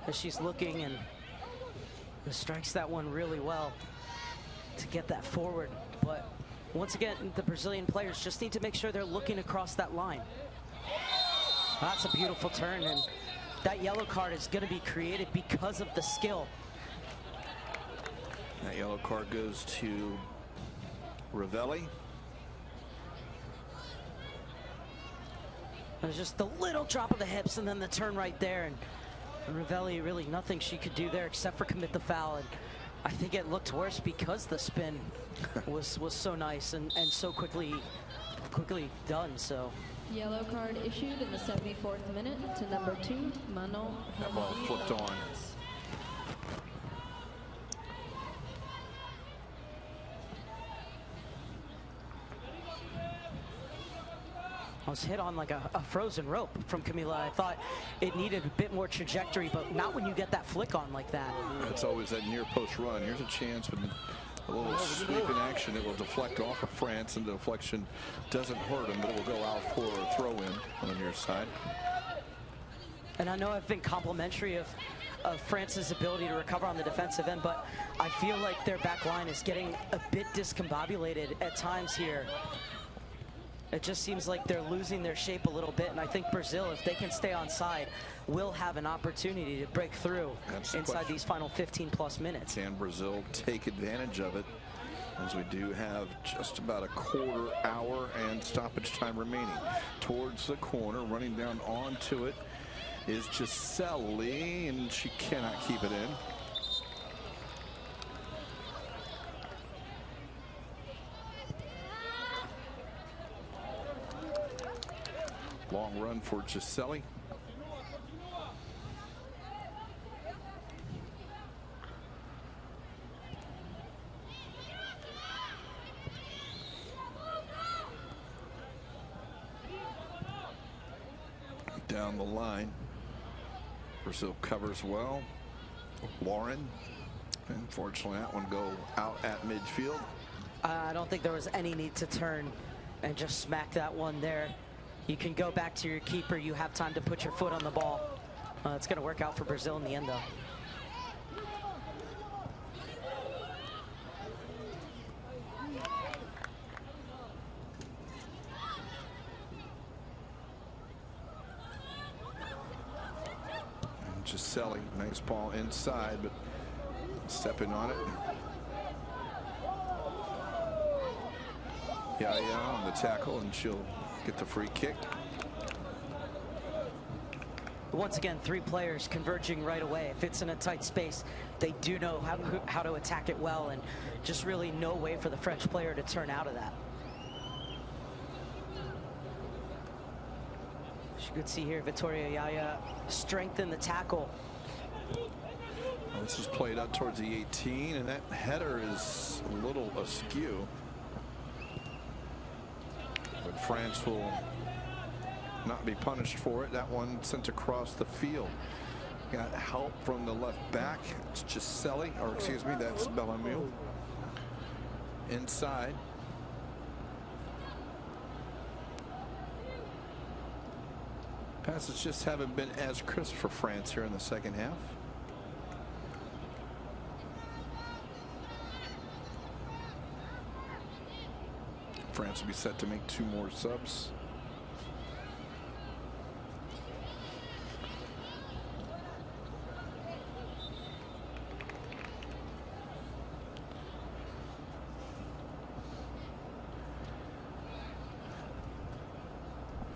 as she's looking and strikes that one really well to get that forward. But once again, the Brazilian players just need to make sure they're looking across that line. That's a beautiful turn, and that yellow card is going to be created because of the skill. That yellow card goes to Rivoli. There's just the little drop of the hips and then the turn right there. And Rivoli, really nothing she could do there except for commit the foul. And I think it looked worse because the spin was so nice and so quickly done. So. Yellow card issued in the 74th minute to number 2, Mano. That ball flipped on. I was hit on like a frozen rope from Camila. I thought it needed a bit more trajectory, but not when you get that flick on like that. It's always that near post run. Here's a chance with a little sweep in action. It will deflect off of France, and the deflection doesn't hurt him, but it will go out for a throw in on the near side. And I know I've been complimentary of France's ability to recover on the defensive end, but I feel like their back line is getting a bit discombobulated at times here. It just seems like they're losing their shape a little bit, and I think Brazil, if they can stay on side, will have an opportunity to break through inside these final 15+ minutes. Can Brazil take advantage of it, as we do have just about a quarter hour and stoppage time remaining? Towards the corner, running down onto it is Celli, and she cannot keep it in. Long run for Celli. Down the line. Brazil covers well. Lauren Unfortunately, that one go out at midfield. I don't think there was any need to turn and just smack that one there. You can go back to your keeper. You have time to put your foot on the ball. It's going to work out for Brazil in the end, though. And just Celli, nice ball inside, but stepping on it. Yaya on the tackle, and she'll get the free kick. Once again, 3 players converging right away. If it's in a tight space, they do know how to attack it well, and just really no way for the French player to turn out of that. As you could see here, Victoria Yaya strengthen the tackle. Well, this is played out towards the 18, and that header is a little askew. But France will not be punished for it. That one sent across the field. Got help from the left back. It's just Celli, or excuse me, that's Bellamy. Inside. Passes just haven't been as crisp for France here in the second half. France will be set to make 2 more subs.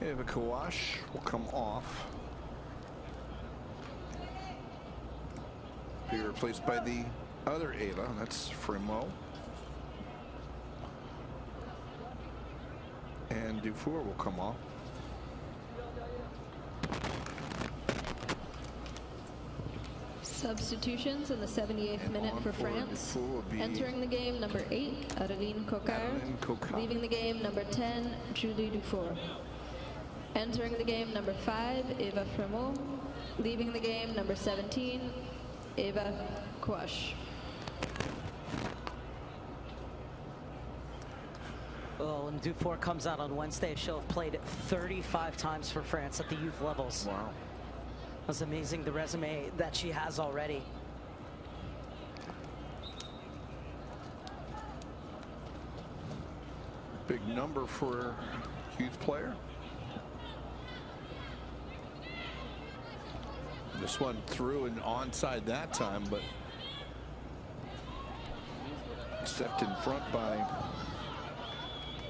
Eva Kawash will come off. Be replaced by the other Eva, and that's Fremo. And Dufour will come off. Substitutions in the 78th minute for France. Entering the game, number 8, Adeline Coquart. Leaving the game, number 10, Julie Dufour. Entering the game, number 5, Eva Fremo. Leaving the game, number 17, Eva Kawash. Well, when Dufour comes out on Wednesday, she'll have played 35 times for France at the youth levels. Wow. That's amazing, the resume that she has already. Big number for a youth player. This one through and onside that time, but stepped in front by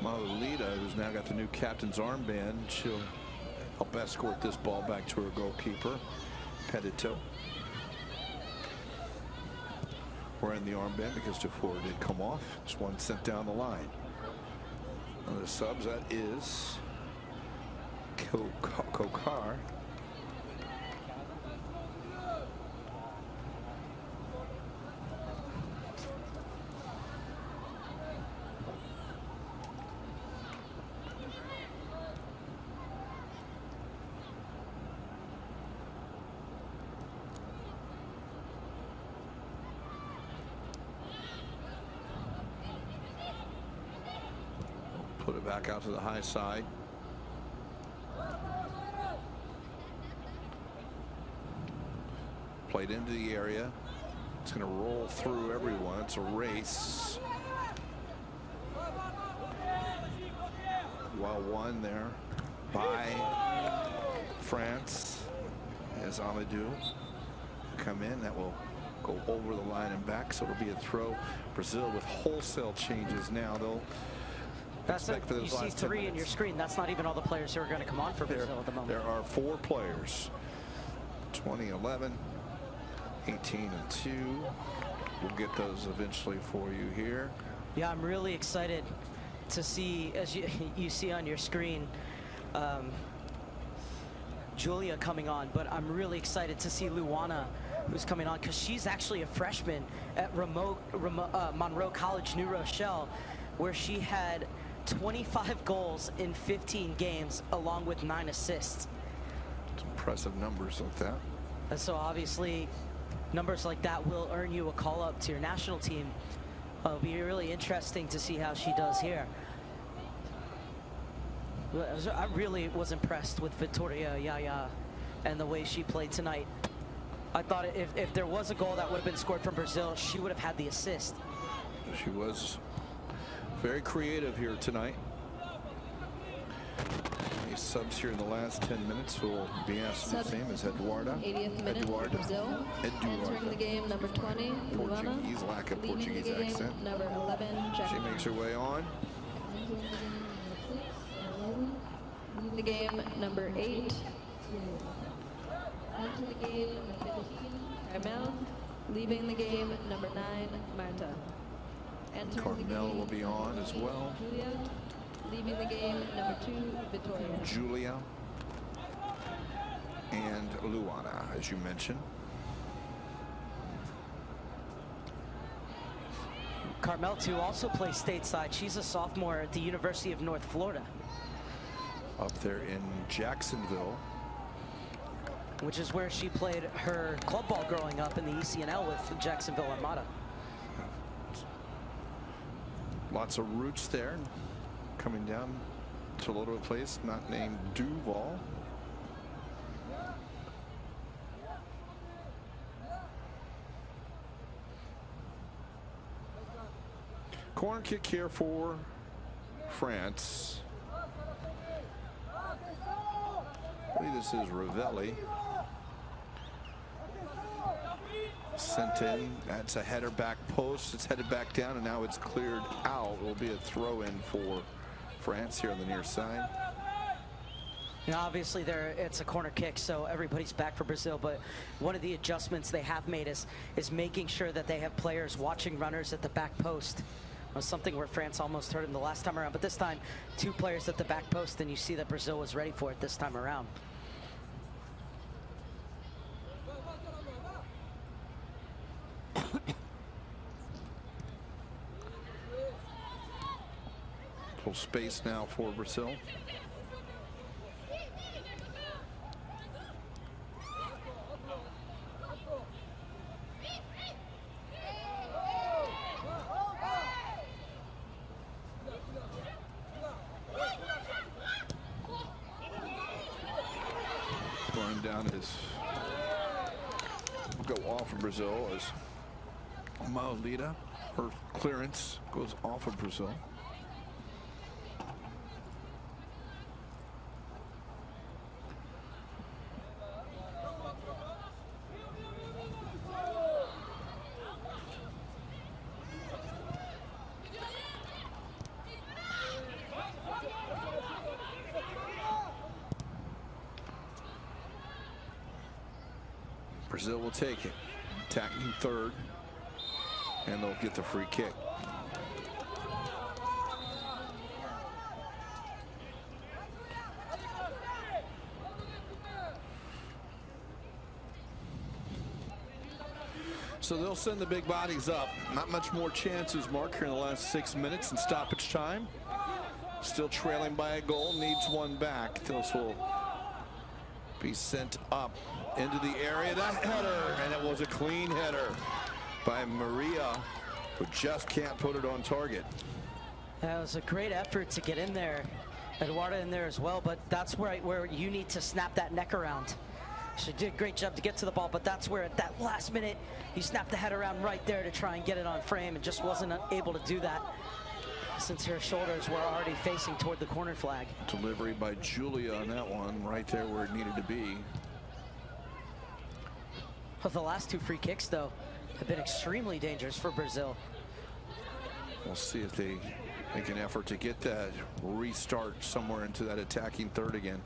Milla, who's now got the new captain's armband. She'll help escort this ball back to her goalkeeper, Petito. Wearing the armband because Dufour did come off. Just one sent down the line. One of the subs, that is Coquart. Put it back out to the high side. Played into the area. It's going to roll through everyone. It's a race. Well won there by France as Amadou come in. That will go over the line and back, so it'll be a throw. Brazil with wholesale changes now. They'll That's it. You see 3 in your screen. That's not even all the players who are going to come on for Brazil at the moment. There are 4 players. 2011, 18 and 2. We'll get those eventually for you here. Yeah, I'm really excited to see, as you see on your screen, Julia coming on, but I'm really excited to see Luana, who's coming on, because she's actually a freshman at Monroe College, New Rochelle, where she had 25 goals in 15 games, along with 9 assists. Some impressive numbers like that. And so obviously numbers like that will earn you a call-up to your national team. It'll be really interesting to see how she does here. I really was impressed with Victoria Yaya and the way she played tonight. I thought if there was a goal that would have been scored from Brazil, she would have had the assist. She was very creative here tonight. These subs here in the last 10 minutes will be asked to do the same as Eduarda. 80th minute for Brazil. Entering the game, number 20, Luana. Portuguese, lack of Portuguese accent. Number 11, Jacqueline. She makes her way on. Leaving the game, number 8. Into the game, number 15, Camila. Leaving the game, number 9, Marta. Carmel will be on as well. Julia. Leaving the game, number 2, Victoria. Julia and Luana, as you mentioned. Carmel, too, also plays stateside. She's a sophomore at the University of North Florida. Up there in Jacksonville. Which is where she played her club ball growing up in the ECNL with Jacksonville Armada. Lots of roots there. Coming down to a little place not named Duval. Corner kick here for France. I believe this is Rivoli. Sent in. That's a header back post. It's headed back down, and now it's cleared out. It will be a throw in for France here on the near side. Now, obviously, it's a corner kick, so everybody's back for Brazil. But one of the adjustments they have made is making sure that they have players watching runners at the back post. It was something where France almost hurt him the last time around. But this time, 2 players at the back post, and you see that Brazil was ready for it this time around. Full space now for Brazil. Going down is go off of Brazil as Milla, her clearance goes off of Brazil. Brazil will take it, attacking third, and they'll get the free kick. So they'll send the big bodies up. Not much more chances, Mark, here in the last 6 minutes in stoppage time. Still trailing by a goal, needs one back. This will be sent up into the area. That header, and it was a clean header by Maria, who just can't put it on target. That was a great effort to get in there. Eduarda in there as well, but that's where you need to snap that neck around. She did a great job to get to the ball, but that's where at that last minute, you snap the head around right there to try and get it on frame, and just wasn't able to do that since her shoulders were already facing toward the corner flag. Delivery by Julia on that one, right there where it needed to be. Well, the last 2 free kicks, though, have been extremely dangerous for Brazil. We'll see if they make an effort to get that restart somewhere into that attacking third again.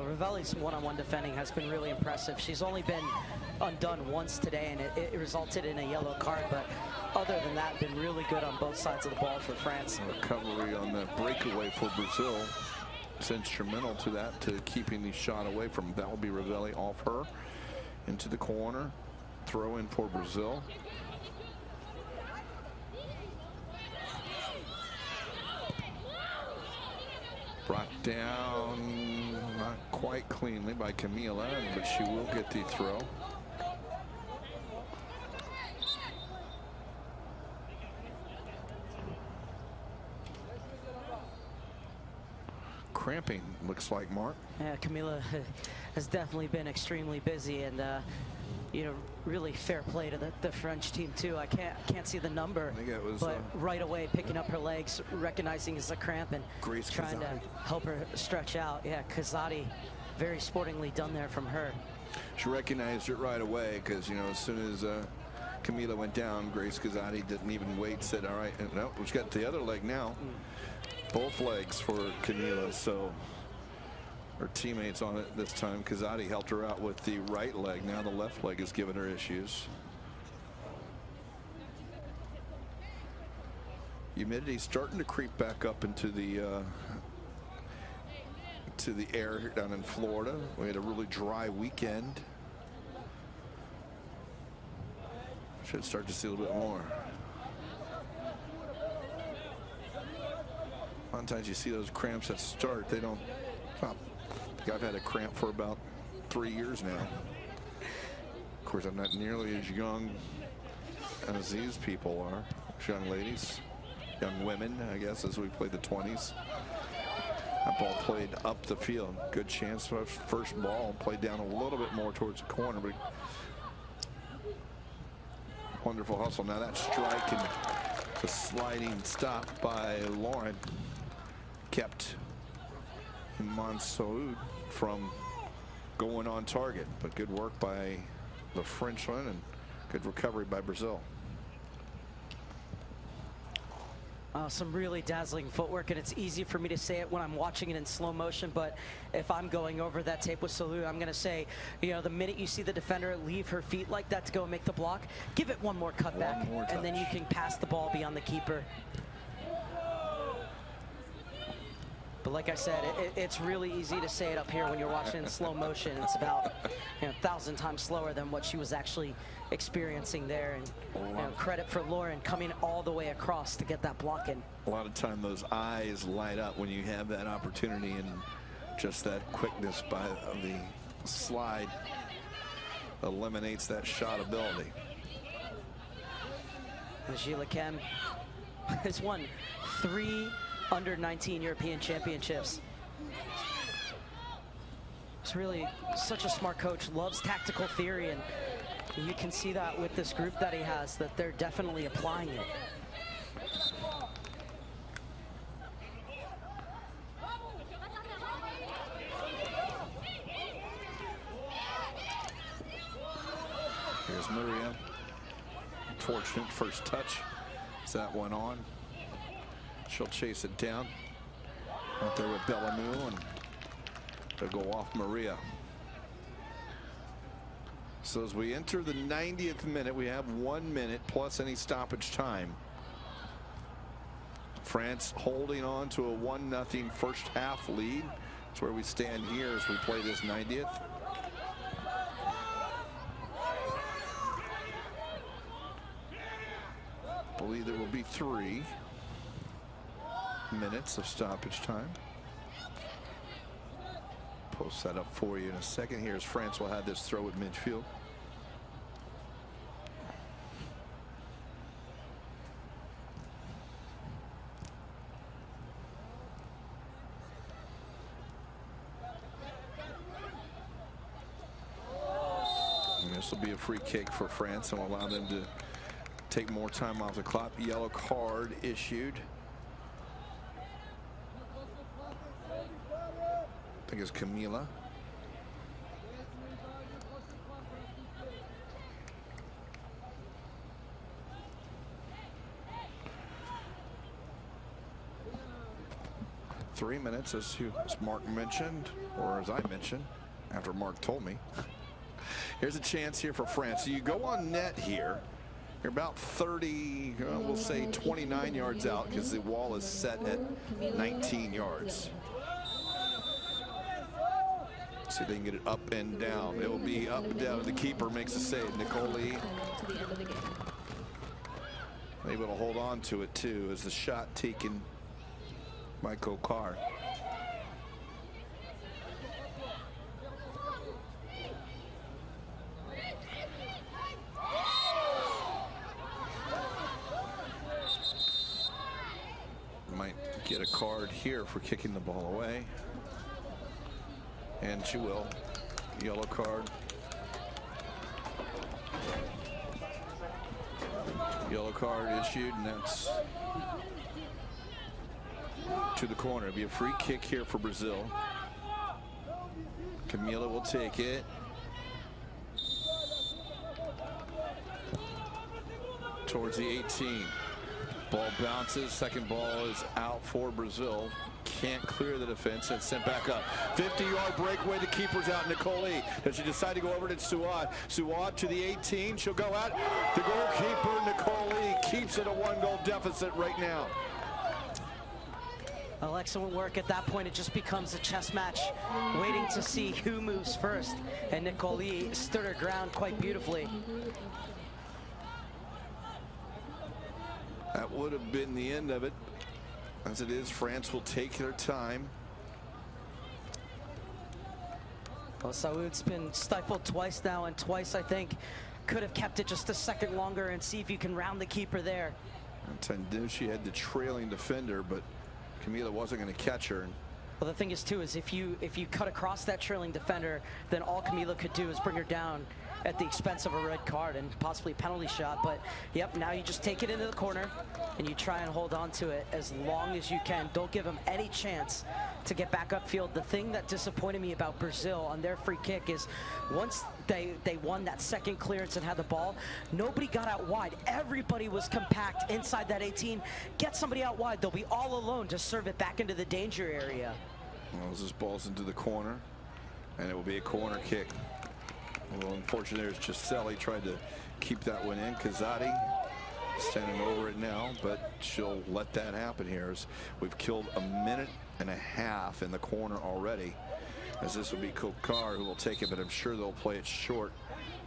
Rivoli's one-on-one defending has been really impressive. She's only been undone once today, and it resulted in a yellow card, but other than that, been really good on both sides of the ball for France. Recovery on the breakaway for Brazil. It's instrumental to that, to keeping the shot away from. That will be Rivoli off her into the corner. Throw in for Brazil. Brought down not quite cleanly by Camila, but she will get the throw. Cramping, looks like, Mark. Yeah, Camila has definitely been extremely busy, and you know, really fair play to the French team too. I can't see the number, I think it was, but right away picking up her legs, recognizing it's a cramp, and trying to help her stretch out. Yeah, Quezada, very sportingly done there from her. She recognized it right away because, you know, as soon as Camila went down, Grace Quezada didn't even wait, said, all right, and no, she's got the other leg now. Both legs for Camila, so her teammates on it this time. Quezada helped her out with the right leg. Now the left leg is giving her issues. Humidity starting to creep back up into the air here down in Florida. We had a really dry weekend. Should start to see a little bit more. Sometimes you see those cramps that start, they don't stop. I think I've had a cramp for about 3 years now. Of course, I'm not nearly as young as these people are. Young ladies, young women, I guess, as we played the 20s. That ball played up the field. Good chance for first ball. Played down a little bit more towards the corner, but wonderful hustle. Now that strike and the sliding stop by Lauren kept Monsoud from going on target, but good work by the Frenchman and good recovery by Brazil. Some really dazzling footwork, and it's easy for me to say it when I'm watching it in slow motion, but if I'm going over that tape with Salud, I'm going to say, you know, the minute you see the defender leave her feet like that to go make the block, give it one more cutback, and then you can pass the ball beyond the keeper. But like I said, it's really easy to say it up here when you're watching in slow motion. It's about 1,000 times slower than what she was actually experiencing there. And you know, credit for Lauren coming all the way across to get that block in. A lot of time those eyes light up when you have that opportunity, and just that quickness by the slide eliminates that shot ability. Lechem has won 3 under-19 European championships. It's really such a smart coach, loves tactical theory, and you can see that with this group that he has, that they're definitely applying it. Here's Maria. Fortunate first touch as that went on. She'll chase it down out there with Bellamou, and they'll go off Maria. So as we enter the 90th minute, we have 1 minute plus any stoppage time. France holding on to a 1-0 first half lead. That's where we stand here as we play this 90th. I believe there will be 3 minutes of stoppage time. Post that up for you in a second. Here's France will have this throw at midfield. And this will be a free kick for France and will allow them to take more time off the clock. Yellow card issued. I think it's Camila. Three minutes, as Mark mentioned, or as I mentioned, after Mark told me. Here's a chance here for France. So you go on net here. You're about 30, we'll say 29 yards out, because the wall is set at 19 yards. See if they can get it up and down. It will be up and down. The keeper makes a save. Nicole able to hold on to it too, as the shot taken by Kokar. might get a card here for kicking the ball away. And she will. Yellow card. Yellow card issued, and that's to the corner. It'll be a free kick here for Brazil. Camila will take it. Towards the 18. Ball bounces. Second ball is out for Brazil. Can't clear the defense and sent back up. 50-yard breakaway. The keeper's out. Nicole. Does she decide to go over to Suad? Suad to the 18. She'll go out. The goalkeeper, Nicole, keeps it a 1-goal deficit right now. Well, excellent work. At that point, it just becomes a chess match, waiting to see who moves first. And Nicole stood her ground quite beautifully. That would have been the end of it. As it is, France will take their time. Well, Saoud's been stifled twice now, and twice, I think, could have kept it just a second longer and see if you can round the keeper there. I knew she had the trailing defender, but Camila wasn't going to catch her. Well, the thing is, too, is if you cut across that trailing defender, then all Camila could do is bring her down at the expense of a red card and possibly a penalty shot. But, yep, now you just take it into the corner and you try and hold on to it as long as you can. Don't give them any chance to get back upfield. The thing that disappointed me about Brazil on their free kick is once they won that second clearance and had the ball, nobody got out wide. Everybody was compact inside that 18. Get somebody out wide. They'll be all alone to serve it back into the danger area. Well, this ball's into the corner, and it will be a corner kick. Well, unfortunately, there's just Celli tried to keep that one in. Quezada standing over it now, but she'll let that happen here as we've killed a minute and a half in the corner already, as this will be Kokar who will take it, but I'm sure they'll play it short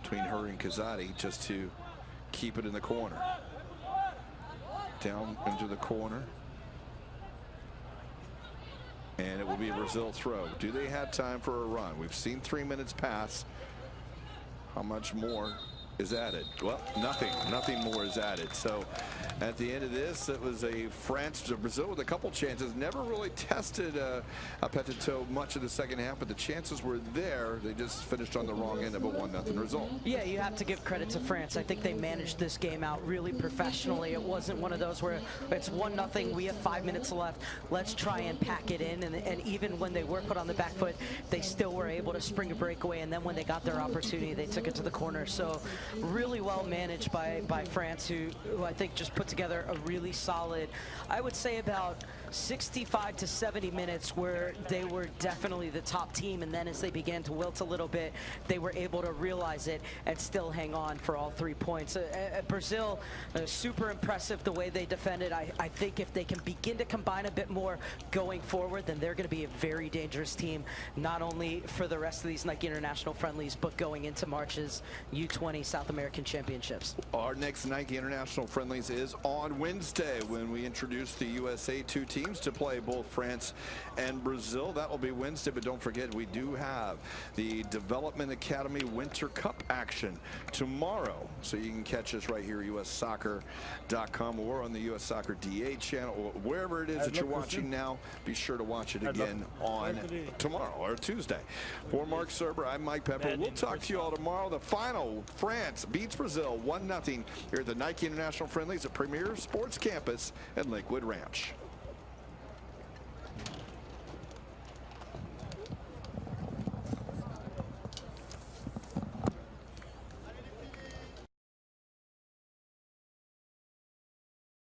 between her and Quezada just to keep it in the corner. Down into the corner. And it will be a Brazil throw. Do they have time for a run? We've seen 3 minutes pass. How much more is added? Well, nothing more is added. So at the end of this, it was a France to Brazil with a couple chances. Never really tested Petito much in the second half, but the chances were there. They just finished on the wrong end of a 1-0 result. Yeah, you have to give credit to France. I think they managed this game out really professionally. It wasn't one of those where it's 1-0, we have 5 minutes left, let's try and pack it in. And even when they were put on the back foot, they still were able to spring a breakaway. And then when they got their opportunity, they took it to the corner. So really well managed by France, who I think just put together a really solid, I would say about 65 to 70 minutes where they were definitely the top team, and then as they began to wilt a little bit, they were able to realize it and still hang on for all 3 points. Brazil, super impressive the way they defended. I think if they can begin to combine a bit more going forward, then they're going to be a very dangerous team, not only for the rest of these Nike International Friendlies, but going into March's U-20 South American Championships. Our next Nike International Friendlies is on Wednesday when we introduce the USA 2 teams to play both France and Brazil. That will be Wednesday, but don't forget we do have the Development Academy Winter Cup action tomorrow. So you can catch us right here, ussoccer.com, or on the US Soccer DA channel, or wherever it is that you're watching now. Be sure to watch it again on tomorrow or Tuesday. For Mark Serber, I'm Mike Pepper. We'll talk to you all tomorrow. The final, France beats Brazil 1-0 here at the Nike International Friendlies at Premier Sports Campus at Lakewood Ranch.